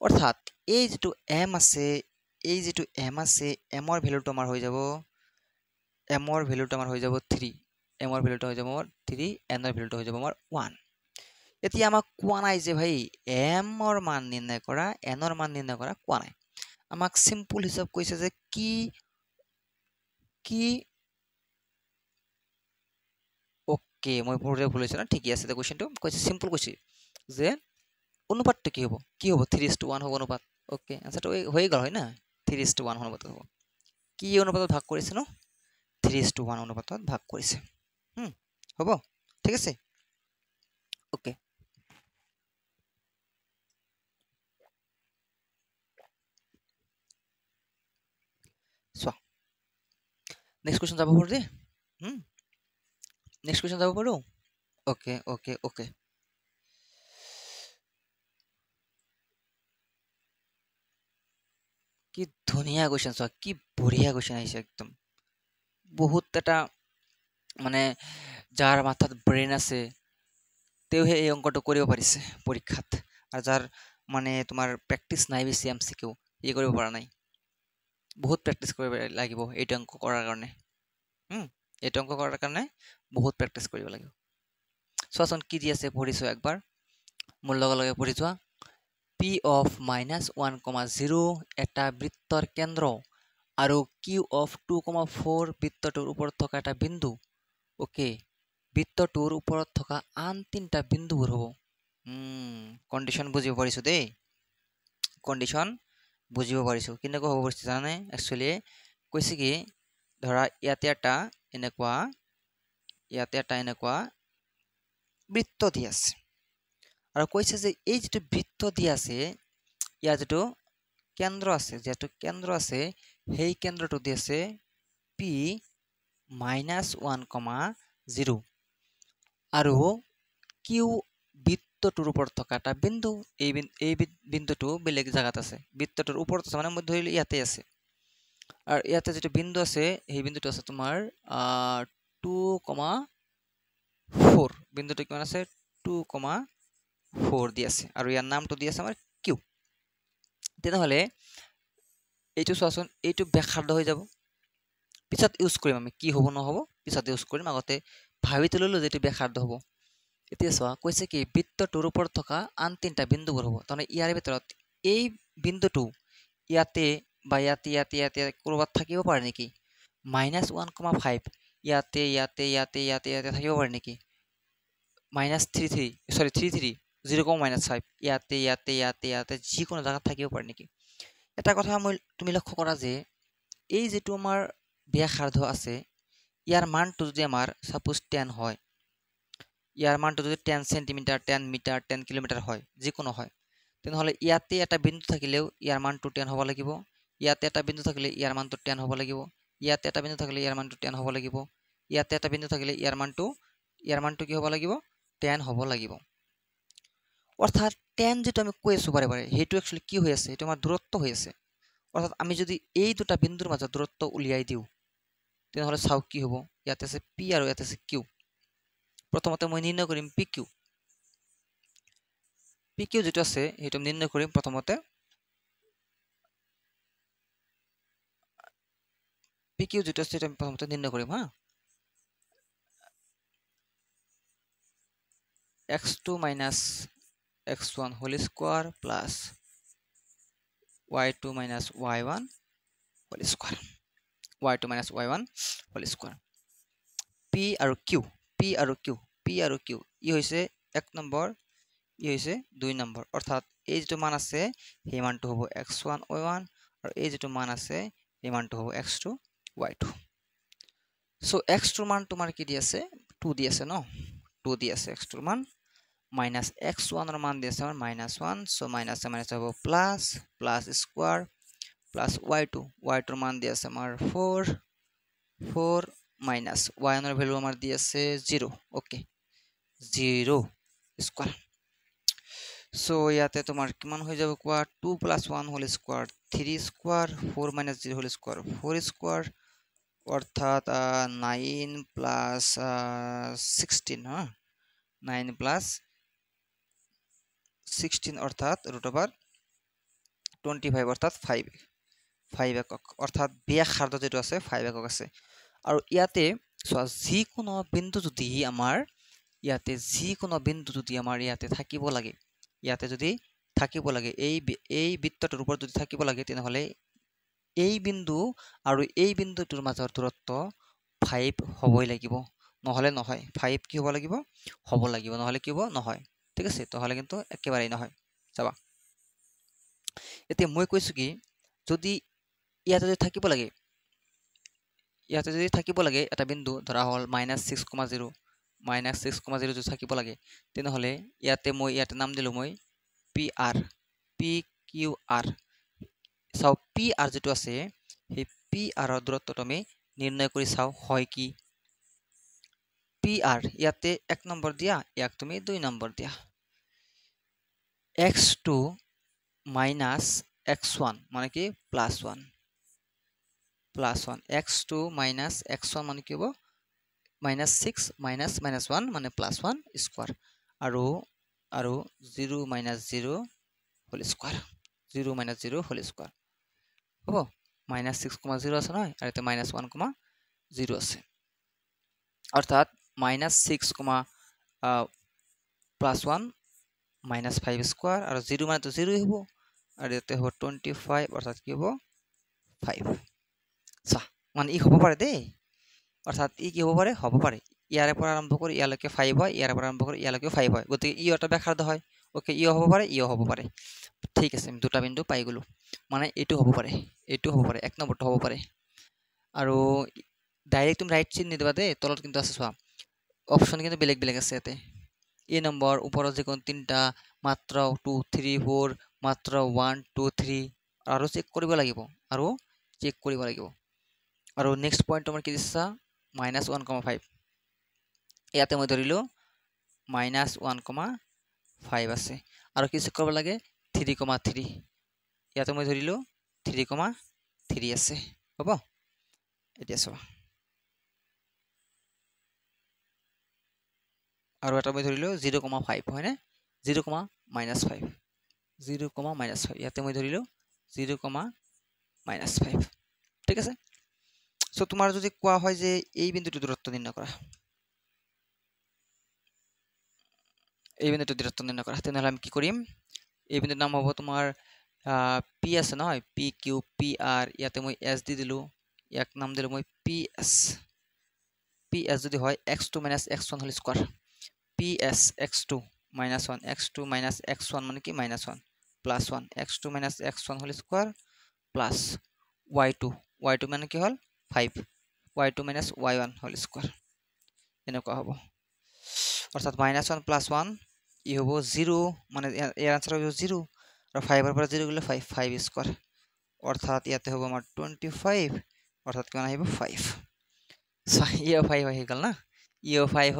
অৰ্থাৎ এই যেটো m আছে m ৰ ভ্যালুটো আমাৰ হৈ যাব m ৰ ভ্যালুটো আমাৰ হৈ যাব 3 m ৰ ভ্যালুটো হৈ যাব 3 n ৰ ভ্যালুটো হৈ যাব আমাৰ 1 এতিয়া আমাক কোৱা নাই যে ভাই m ৰ মান নিৰ্ণয় কৰা n ৰ মান নিৰ্ণয় কৰা কোৱা নাই আমাক সিম্পল হিসাব কৈছে যে কি ওকে মই পঢ়তে ভুল হৈছে না ঠিকই আছে কোৱেশ্চনটো কৈছে সিম্পল কৈছে যে অনুপাতটো কি হ'ব 3:1 হ'ব অনুপাত ওকে আনসারটো হৈ গল হয় না 3:1 অনুপাত হ'ব কি অনুপাতত ভাগ কৰিছে ন 3:1 অনুপাতত ভাগ কৰিছে হ'ব ঠিক আছে ওকে সো নেক্সট কোৱেশ্চন যাব পাৰো দে নেক্সট কোৱেশ্চন যাব পাৰো ওকে কি ধুনীয়া কোৱেশ্চন চোৱা কি বঢ়িয়া কোৱেশ্চন আহিছে একদম বহুত এটা মানে যাৰ মাথাত ব্ৰেইন আছে তেওহে এই অংকটো কৰিব পাৰিছে পৰীক্ষাত আৰু যাৰ মানে তোমাৰ প্ৰেক্টিস নাই বেছি এমসিকিউ ই কৰিব পৰা নাই বহুত প্ৰেক্টিস কৰিব লাগিব এইটো অংক কৰাৰ কাৰণে এইটো অংক কৰাৰ কাৰণে বহুত প্ৰেক্টিস কৰিব লাগিব চোৱাচোন কি দি আছে পঢ়িছো একবাৰ মোৰ লগে পঢ়ি যোৱা p of -1,0 এটা বৃত্তৰ কেন্দ্ৰ আৰু q of 2,4 বৃত্তটোৰ ওপৰত থকা এটা বিন্দু ওকে বৃত্তটোৰ ওপৰত থকা আন তিনটা বিন্দুবোৰ হ'ব কন্ডিশন বুজিব পাৰিছো দেই কন্ডিশন বুজিব পাৰিছো কেনেকৈ হ'ব পাৰিছে জানানে একচুয়ালি কৈছে কি ধৰা ইয়াতে এটা এনেকুৱা বৃত্ত দি আছে আৰু কৈছে যে এই যেটো বৃত্ত দি আছে ইয়াৰ যেটো কেন্দ্ৰ আছে সেই কেন্দ্ৰটো দি আছে p -1,0 আৰু q বৃত্তটোৰ ওপৰত থকা এটা বিন্দু এই বিন্দুটো বেলেগ জায়গাত আছে বৃত্তটোৰ ওপৰত আছে মানে মই ধৰিলে ইয়াতে আছে আৰু ইয়াতে যেটো বিন্দু আছে সেই বিন্দুটো আছে তোমাৰ 2,4 বিন্দুটো কিমান আছে 2,4 দি আছে আৰু ইয়াৰ নামটো দি আছে আমাৰ q তেনেহলে এইটো চোৱাচোন এইটো ব্যাসাৰ্ধ হৈ যাব পিছত ইউজ কৰিম আমি কি হ'ব নহব পিছত ইউজ কৰিম আগতে ভাবি তুলিলো যে এইটো ব্যাসাৰ্ধ হ'ব এতিয়া চোৱা কৈছে কি বৃত্তটোৰ ওপৰত থকা আন তিনটা বিন্দুবোৰ হ'ব তাৰমানে ইয়াৰ ভিতৰত এই বিন্দুটো ইয়াতে বা ইয়াতে কৰবাত থাকিব পাৰে নেকি -1,5 ইয়াতে থাকিব পাৰে নেকি -33 0,5 ইয়াতে যিকোনো জায়গাত থাকিব পাৰে নেকি এটা কথা তুমি লক্ষ্য কৰা যে এই যেটো আমাৰ ব্যাসাৰ্ধ আছে ইয়াৰ মানটো যদি আমাৰ সাপোজ 10 হয় ইয়াৰ মানটো যদি 10 সেন্টিমিটাৰ 10 মিটাৰ 10 কিলোমিটাৰ হয় যিকোনো হয় তেনেহলে ইয়াতে এটা বিন্দু থাকিলেও ইয়াৰ মানটো 10 হ'ব লাগিব ইয়াতে এটা বিন্দু থাকিলে ইয়াৰ মানটো 10 হ'ব লাগিব ইয়াতে এটা বিন্দু থাকিলে ইয়াৰ মানটো 10 হ'ব লাগিব ইয়াতে এটা বিন্দু থাকিলে ইয়াৰ মানটো কি হ'ব লাগিব 10 হ'ব লাগিব অৰ্থাৎ 10 যেটো আমি কৈ আছো বাৰে বাৰে হেতু একচুয়ালি কি হৈ আছে এটো আমাৰ দূৰত্ব হৈ আছে অৰ্থাৎ আমি যদি এই দুটা বিন্দুৰ মাজত দূৰত্ব উলিয়াই দিও তেনেহলে চাও কি হ'ব ইয়াতে আছে p আৰু ইয়াতে আছে q প্ৰথমতে মই নিৰ্ণয় কৰিম pq যেটো আছে হেতু নিৰ্ণয় কৰিম প্ৰথমতে pq যেটো আছে আমি প্ৰথমতে নিৰ্ণয় কৰিম হা x2 - x1 whole square plus y2 - y1 whole square p আৰু q ই হৈছে 1 নম্বৰ ই হৈছে 2 নম্বৰ অৰ্থাৎ এই যেটো মান আছে সেই মানটো হ'ব x1 y1 আৰু এই যেটো মান আছে সেই মানটো হ'ব x2 y2 সো x2 ৰ মান তোমাৰ কি দি আছে 2 দি আছে ন 2 দি আছে x2 ৰ মান minus x1 ৰ মান দি আছে আমাৰ -1 সো মাইনাস হ'ব প্লাস স্কয়াৰ প্লাস y2 ৰ মান দি আছে আমাৰ 4 মাইনাস y1 ৰ ভ্যালু আমাৰ দি আছে 0 ওকে 0 স্কয়াৰ সো ইয়াতে তোমাৰ কিমান হৈ যাব কোৱা 2 + 1 whole square 3 square 4 - 0 whole square 4 square অর্থাৎ 9 + 16 হ্যাঁ 9 + 16 অর্থাৎ √25 অর্থাৎ 5 একক অর্থাৎ ব্যাসাৰ্ধ যেটো আছে 5 একক আছে আৰু ইয়াতে যিকোনো বিন্দু যদি আমাৰ ইয়াতে থাকিব লাগে এই বৃত্তটোৰ ওপৰত যদি থাকিব লাগে তেনেহলে এই বিন্দু আৰু এই বিন্দুটোৰ মাজৰ দূৰত্ব 5 হ'বই লাগিব নহলে নহয় 5 কি হ'ব লাগিব নহলে কি হ'ব নহয় ঠিক আছে তাহলে কিন্তু একেবাৰেই নহয় চাবা এতিয়া মই কৈছো কি যদি ইয়াতে যদি থাকিব লাগে এটা বিন্দু ধৰা হল -6,0 যদি থাকিব লাগে তেনেহলে ইয়াতে নাম দিলো মই PQR চাও PR যেটো আছে সেই PR ৰ দূৰত্বটো আমি নিৰ্ণয় কৰি চাও হয় কি PR ইয়াতে 1 নম্বৰ দিয়া ইয়াক তুমি 2 নম্বৰ দিয়া x2 - x1 মানে কি +1 x2 - x1 মানে কি হ'ব -6 - -1 মানে +1 স্কয়ার আৰু 0 - 0 হোল স্কয়াৰ 0 - 0 হোল স্কয়াৰ হ'ব -6,0 আছে নহয় আৰু এটা -1,0 আছে অৰ্থাৎ -6, +1 -5 স্কয়াৰ আৰু 0 মানে তো 0 হ'ব আৰু এতে হ'ব 25 অৰ্থাৎ কি হ'ব 5 সা মানে ই হ'ব পাৰে দেই অৰ্থাৎ ই কি হ'ব পাৰে ইয়াৰে পৰা আৰম্ভ কৰি ইয়ালৈকে 5 হয় ইয়াৰে পৰা আৰম্ভ কৰি ইয়ালৈকে 5 হয় গতি ই এটা ব্যাসাৰ্ধ হয় ওকে ইও হ'ব পাৰে ইও হ'ব পাৰে ঠিক আছে আমি দুটা বিন্দু পাই গলো মানে এইটো হ'ব পাৰে এক নম্বৰটো হ'ব পাৰে আৰু ডাইৰেক্ট তুমি ৰাইট চিন নিদিবা দেই তলত কিন্তু আছে চোৱা অপশন কিন্তু বেলেগ বেলেগ আছে ইয়াতে এ নম্বৰ ওপৰত যে কোন তিনটা মাত্ৰ 2 3 4 মাত্ৰ 1 2 3 আৰু চেক কৰিব লাগিব আৰু নেক্সট পইণ্ট তোমাৰ কি দিছা -1,5 ইয়াতে মই ধৰিলো -1,5 আছে আৰু কি চেক কৰিব লাগে 3,3 ইয়াতে মই ধৰিলো 3,3 আছে হ'ব এতিয়া চোৱা আৰু এটা মই ধৰিলো 0,5 হয়নে 0,-5 0,-5 ইয়াতে মই ধৰিলো 0,-5 ঠিক আছে সো তোমাৰ যদি কোৱা হয় যে এই বিন্দুটো দূৰত্ব নিৰ্ণয় কৰা তেনেহলে আমি কি কৰিম এই বিন্দুৰ নাম হ'ব তোমাৰ পি আছে নহয় পি কিউ পি আৰ ইয়াতে মই এস দি দিলো ইয়াক নাম দিলো মই পি এস যদি হয় x2 - x1 whole square ps x2 - 1 x2 - x1 মানে কি -1 +1 x2 - x1 whole square plus y2 মানে কি হল 5 y2 - y1 হোল স্কয়ার এনেকুৱা হ'ব অৰ্থাৎ -1 + 1 ই হ'ব 0 মানে এৰ आंसर হ'ব 0 আৰু 5 এৰ পৰা 0 গলে 5 স্কয়াৰ অৰ্থাৎ ইয়াতে হ'ব আমাৰ 25 অৰ্থাৎ কিমান আহিব 5 ইও 5 হৈ গল না ইও 5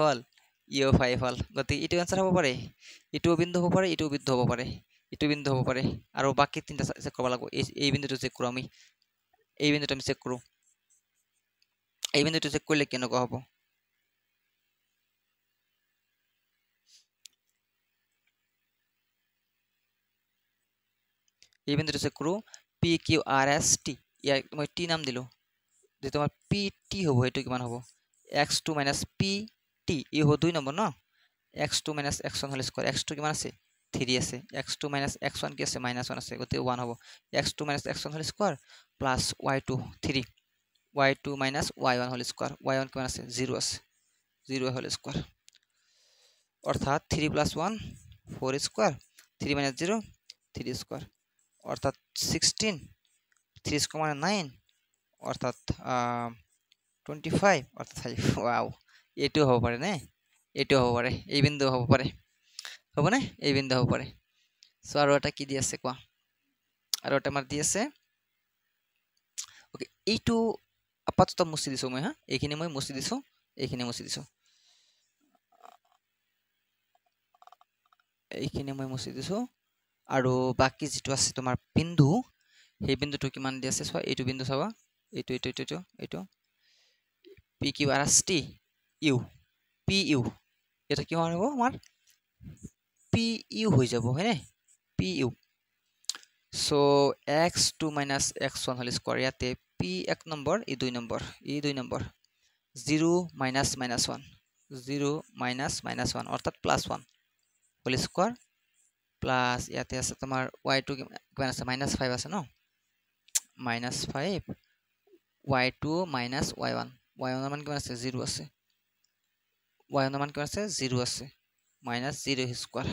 হল গতি ইটো आंसर হ'ব পাৰে ইটো বিন্দু হ'ব পাৰে আৰু বাকি তিনটা চেক কৰিব লাগিব এই বিন্দুটো চেক কৰো আমি এই বিন্দুটো আমি চেক কৰো এই বিন্দুটো চেক কৰিলে কেনেকুৱা হ'ব এই বিন্দুটো চেক কৰো P Q R S T ইয়াক মই টি নাম দিলো যে তোমার পি টি হ'ব এটো কিমান হ'ব x2 - p t ই হ'ব 2 নম্বৰ ন x2 - x1 whole square x2 কিমান আছে 3 আছে x2 - x1 কি আছে -1 আছে গতে 1 হ'ব x2 - x1 whole square plus y2 3 y2 - y1 whole square y1 কিমান আছে 0 আছে 0 হোল স্কয়ার অর্থাৎ 3 + 1 4 স্কয়ার 3 - 0 3 স্কয়ার অর্থাৎ 16 3 9 অর্থাৎ 25 অর্থাৎ 5 ওয়াও এটো হ'ব পাৰে নে এটো হ'ব পাৰে এই বিন্দু হ'ব পাৰে হ'ব না এই বিন্দু হ'ব পাৰে সো আৰু এটা কি দি আছে কোৱা আৰু এটা মাৰ দি আছে ওকে এইটো আপাতত মুছি দিছো মই এইখিনি মই মুছি দিছো আৰু বাকি যেটো আছে তোমাৰ বিন্দু সেই বিন্দুটো কিমান দি আছে চোৱা এইটো বিন্দু চাবা এইটো P Q R S T U P U এটা কি হ'ব আমাৰ পি ইউ হৈ যাব হয়নে P U so x2 - x1 whole square ইয়াতে p এক নম্বৰ ই 2 নম্বৰ 0 - -1 0 - -1 অৰ্থাৎ +1 হোল স্কয়াৰ প্লাস ইয়াতে আছে তোমাৰ y2 কিমান আছে -5 আছে ন -5 y2 - y1 y1 মান কিমান আছে 0 আছে y1 মান কিমান আছে 0 আছে -0 স্কয়ার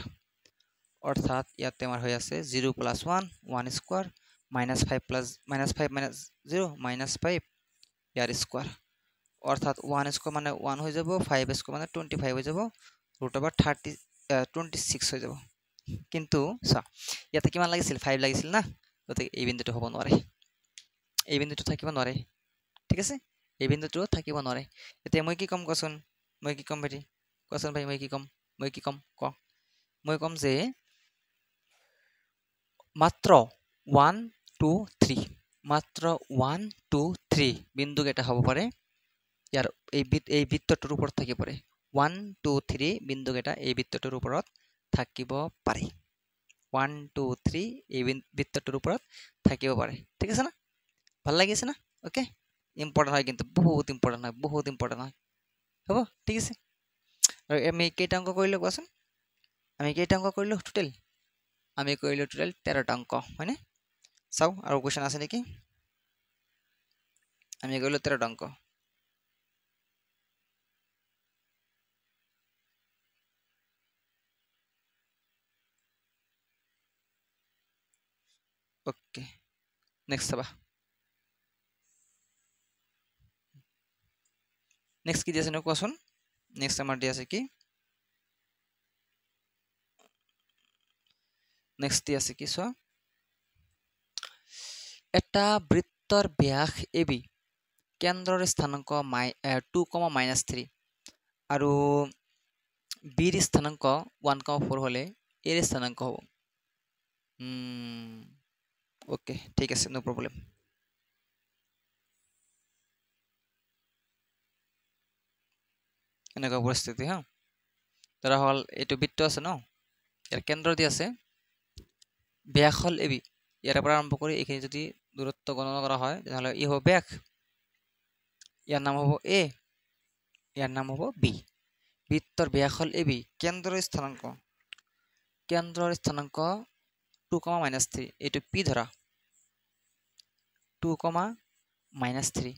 অর্থাৎ ইয়াতে আমাৰ হৈ আছে 0 + 1 1 স্কয়াৰ -5 - 0 -5 ইয়াৰ স্কয়ার অর্থাৎ 1 স্কয়ার মানে 1 হৈ যাব 5 স্কয়ার মানে 25 হৈ যাব √30 26 হৈ যাব কিন্তু চা ইয়াতে কিমান লাগিছিল 5 লাগিছিল না গতিকে এই বিন্দুটো হ'ব নোৱাৰে এই বিন্দুটো থাকিব নোৱাৰে ঠিক আছে এই বিন্দুটো থাকিব নোৱাৰে এতিয়া মই কি কম কোৱাচোন মই কি কম ভাই কোৱাচোন ভাই মই কি কম মই কম যে মাত্ৰ 1 2 3 মাত্ৰ 1 2 3 বিন্দু কেটা হ'ব পাৰে ইয়াৰ এই বৃত্তটোৰ ওপৰত থাকিব পাৰে 1 2 3 বিন্দু কেটা এই বৃত্তটোৰ ওপৰত থাকিব পাৰে 1 2 3 এই বৃত্তটোৰ ওপৰত থাকিব পাৰে ঠিক আছে না ভাল লাগিছে না ওকে ইম্পৰ্টেন্ট হয় কিন্তু বহুত ইম্পৰ্টেন্ট হয় হ'ব ঠিক আছে আৰু আমি কেইটা অংক কৰিলো কোৱাচোন আমি কেইটা অংক কৰিলো টোটাল আমি কৰিলো টোটাল 13টা অংক হয়নে চাও আৰু কোৱেশ্চন আছে নেকি আমি কৰিলো 13টা অংক ওকে নেক্সট চাবা নেক্সট কি দিয়া আছে ন কোৱাচোন নেক্সট আমাৰ দিয়া আছে কি নেক্সট দিয়া আছে কি চোৱা এটা বৃত্তৰ ব্যাস AB কেন্দ্ৰৰ স্থানাংক 2,-3 আৰু বিৰ স্থানাংক 1,4 হলে এৰ স্থানাংক হ'ব ওকে ঠিক আছে নো প্ৰবলেম এনেকুৱা পৰিস্থিতি হা ধৰা হল এইটো বৃত্ত আছে ন ইয়াৰ কেন্দ্ৰ দি আছে ব্যাস হল এবি ইয়াৰ পৰা আৰম্ভ কৰি এইখিনি যদি দূৰত্ব গণনা কৰা হয় তেতিয়াহ'লে ই হ'ব ব্যাস ইয়াৰ নাম হ'ব এ ইয়াৰ নাম হ'ব বি বৃত্তৰ ব্যাস হল এবি কেন্দ্ৰৰ স্থানাংক 2,-3 এইটো পি ধৰা 2,-3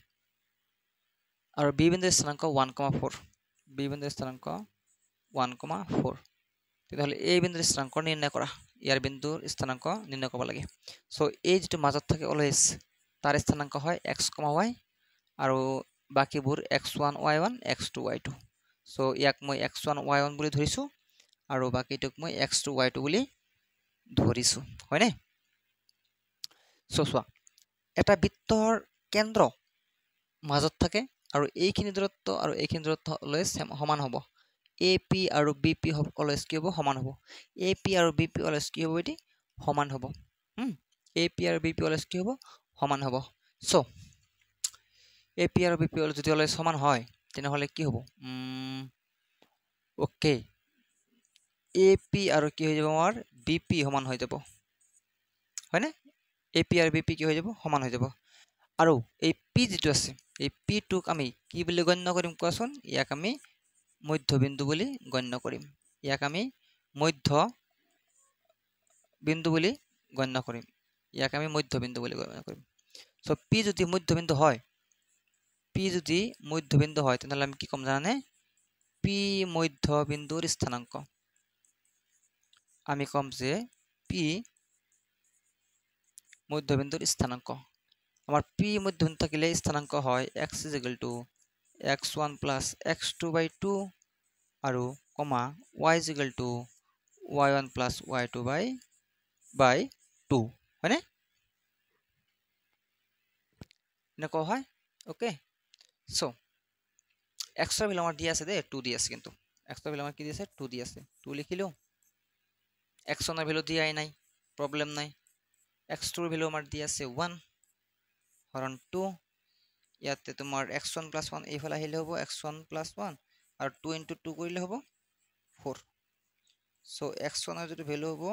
আৰু বি বিন্দুৰ স্থানাংক 1,4 বি বিন্দুৰ স্থানাংক 1,4 তেতিয়াহ'লে এই বিন্দুৰ স্থানাংক নিৰ্ণয় কৰা ইয়াৰ বিন্দুৰ স্থানাংক নিৰ্ণয় কৰিব লাগে সো এই যেটো মাজত থাকে অলৱেজ তাৰ স্থানাংক হয় x, y আৰু বাকিবোৰ x1 y1 x2 y2 so ইয়াক মই x1 y1 বুলি ধৰিছো আৰু বাকিটোক মই x2 y2 বুলি ধৰিছো হয়নে সো চোৱা এটা বৃত্তৰ কেন্দ্ৰ মাজত থাকে আৰু এইখিনি দূৰত্ব আৰু এইখিনি দূৰত্ব অলৱেজ সমান হ'ব AP আৰু BP অলৱেজ কি হ'ব সমান হ'ব AP আৰু BP অলৱেজ কি হ'ব এটি সমান হ'ব AP আৰু BP অলৱেজ কি হ'ব সমান হ'ব সো AP আৰু BP যদি অলৱেজ সমান হয় তেনেহলে কি হ'ব ওকে AP আৰু কি হৈ যাব আমাৰ BP সমান হৈ যাব হয়নে AP আৰু BP কি হৈ যাব সমান হৈ যাব আৰু এই P যেটো আছে এই P টোক আমি কি বুলি গণ্য কৰিম কোৱাচোন ইয়াক আমি মধ্যবিন্দু বুলি গণ্য কৰিম ইয়াক আমি মধ্যবিন্দু বুলি গণ্য কৰিম ইয়াক আমি মধ্যবিন্দু বুলি গণ্য কৰিম সো P যদি মধ্যবিন্দু হয় তেনহলে আমি কি কম জানানে P মধ্যবিন্দুৰ স্থানাংক আমি কম যে P মধ্যবিন্দুৰ স্থানাংক আমাৰ P মধ্যবিন্দু থাকিলে স্থানাংক হয় x = x1 + x2/2 আৰু কমা y = y1 + y2/2 হয়নে এনেকুৱা হয় ওকে সো x ৰ ভ্যালু আমাৰ দিয়া আছে দে 2 দি আছে কিন্তু x ৰ ভ্যালু আমাৰ কি দি আছে 2 দি আছে 2 লিখিলো x1 ৰ ভ্যালু দিয়াই নাই প্ৰবলেম নাই x2 ৰ ভ্যালু আমাৰ দি আছে 1 হৰণ 2 ইয়াতে তোমাৰ x1 + 1 এইফালে আহিলে হ'ব x1 + 1 আৰু 2 * 2 কৰিলে হ'ব 4 সো x1 ৰ যেটো ভ্যালু হ'ব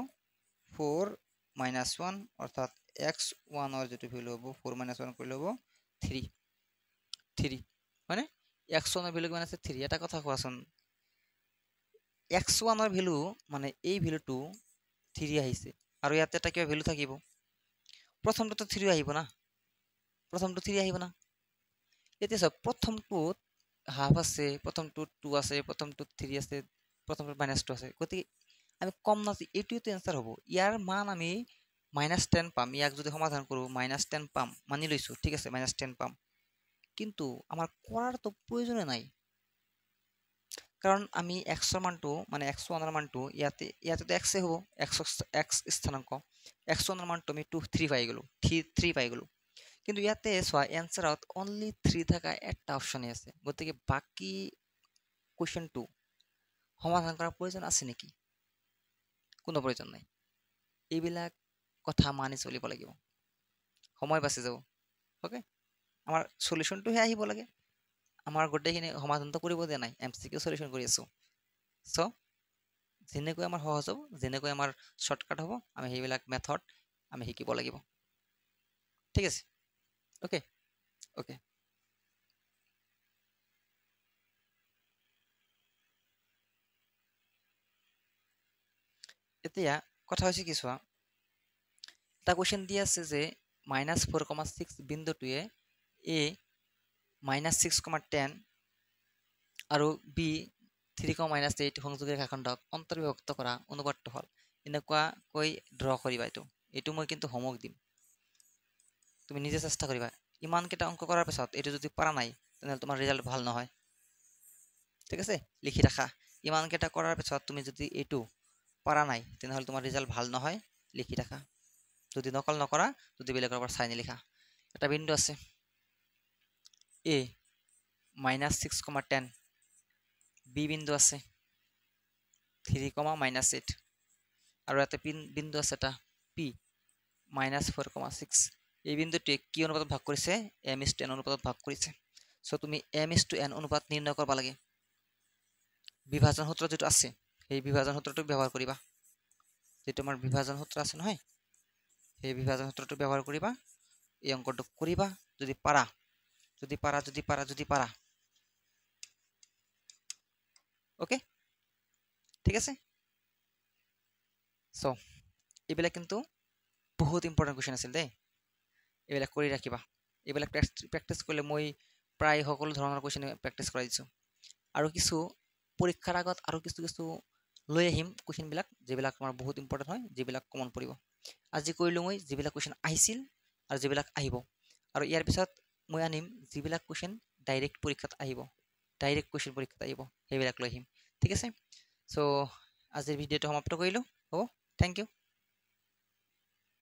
4 - 1 অৰ্থাৎ x1 ৰ যেটো ভ্যালু হ'ব 4 - 1 কৰিলে হ'ব 3 মানে x1 ৰ ভ্যালু কিমান আছে 3 এটা কথা কোৱাচোন x1 ৰ ভ্যালু মানে এই ভ্যালুটো 3 আহিছে আৰু ইয়াতে এটা কিবা ভ্যালু থাকিব প্ৰথমটো 3 আহিব না এতিয়া সব প্ৰথমটোত হাফ আছে প্ৰথমটোত 2 আছে প্ৰথমটোত 3 আছে প্ৰথমটোত -2 আছে গতিকে আমি কম না এইটোই তো आंसर হ'ব ইয়াৰ মান আমি -10 পাম ইয়াক যদি সমাধান কৰো -10 পাম মানি লৈছো ঠিক আছে -10 পাম কিন্তু আমাৰ কৰাৰ তো প্ৰয়োজন নাই কাৰণ আমি x ৰ মানটো মানে x1 ৰ মানটো ইয়াতে তো x এ হ'ব x স্থানাংক x1 ৰ মানটো আমি 3 পাই গলো 3 পাই গলো কিন্তু ইয়াতে চোৱা এনসারত অনলি 3 থাকা একটা অপশনই আছে গতিকে বাকি কোশ্চেনটো সমাধান কৰাৰ প্ৰয়োজন আছে নেকি কোনো প্ৰয়োজন নাই এইবিলাক কথা মানি চলিব লাগিব সময় বাচি যাব ওকে আমাৰ সলিউশনটো হে আহিব লাগে আমাৰ গোটেইখিনি সমাধানটো কৰিব দিয়া নাই এমসিকিউ সলিউশন কৰি আছো সো যেনেকৈ আমাৰ সহজ হ'ব যেনেকৈ আমাৰ শৰ্টকাট হ'ব আমি সেইবিলাক মেথড আমি শিকিব লাগিব ঠিক আছে ওকে ওকে এতিয়া কথা হৈছে কি চোৱা এটা কোশ্চেন দি আছে যে -4,6 বিন্দুটোৱে a -6,10 আৰু b 3,-8 সংযোগী ৰেখাখণ্ডক অন্তৰ্বিভক্ত কৰা অনুপাতটো হল এনেকুৱা কৈ ড্ৰ কৰিবা এইটো এইটো মই কিন্তু হোমৱৰ্ক দিম, তুমি নিজে চেষ্টা কৰিবা। ইমানকেইটা অংক কৰাৰ পিছত এইটো যদি পৰা নাই তেনেহ'লে তোমাৰ ৰিজাল্ট ভাল নহয়, ঠিক আছে? লিখি ৰাখা, ইমানকেইটা কৰাৰ পিছত তুমি যদি এইটো পৰা নাই তেনেহ'লে তোমাৰ ৰিজাল্ট ভাল নহয়, লিখি ৰাখা। যদি নকল নকৰা, যদি বেলেগৰ পৰা চাই নিলিখা। এটা বিন্দু আছে এ -6,10, বি বিন্দু আছে 3,-8, আৰু এটা বিন্দু আছে এটা পি -4,6। এই বিন্দুটোৱে কি অনুপাতত ভাগ কৰিছে? m/n অনুপাতত ভাগ কৰিছে। চ' তুমি m/n অনুপাত নিৰ্ণয় কৰিব লাগে। বিভাজন সূত্ৰ যেটো আছে সেই বিভাজন সূত্ৰটো ব্যৱহাৰ কৰিবা, যেটো আমাৰ বিভাজন সূত্ৰ আছে নহয়, সেই বিভাজন সূত্ৰটো ব্যৱহাৰ কৰিবা, এই অংকটো কৰিবা। যদি পাৰা ওকে, ঠিক আছে? চ' এইবিলাক কিন্তু বহুত ইম্পৰ্টেণ্ট কুৱেশ্যন আছিল দেই, এইবিলাক কৰি ৰাখিবা। এইবিলাক প্ৰেক্টিছ কৰিলে মই প্ৰায় সকলো ধৰণৰ কুৱেশ্যন প্ৰেক্টিছ কৰাই দিছোঁ। আৰু কিছু পৰীক্ষাৰ আগত আৰু কিছু লৈ আহিম কুৱেশ্যনবিলাক, যিবিলাক আমাৰ বহুত ইম্পৰ্টেণ্ট হয়, যিবিলাক কমন পৰিব। আজি কৰিলোঁ মই যিবিলাক কুৱেশ্যন আহিছিল আৰু যিবিলাক আহিব, আৰু ইয়াৰ পিছত মই আনিম যিবিলাক কুৱেশ্যন ডাইৰেক্ট পৰীক্ষাত আহিব, ডাইৰেক্ট কুৱেশ্যন পৰীক্ষাত আহিব, সেইবিলাক লৈ আহিম, ঠিক আছে? চ' আজিৰ ভিডিঅ'টো সমাপ্ত কৰিলোঁ, হ'ব, থেংক ইউ।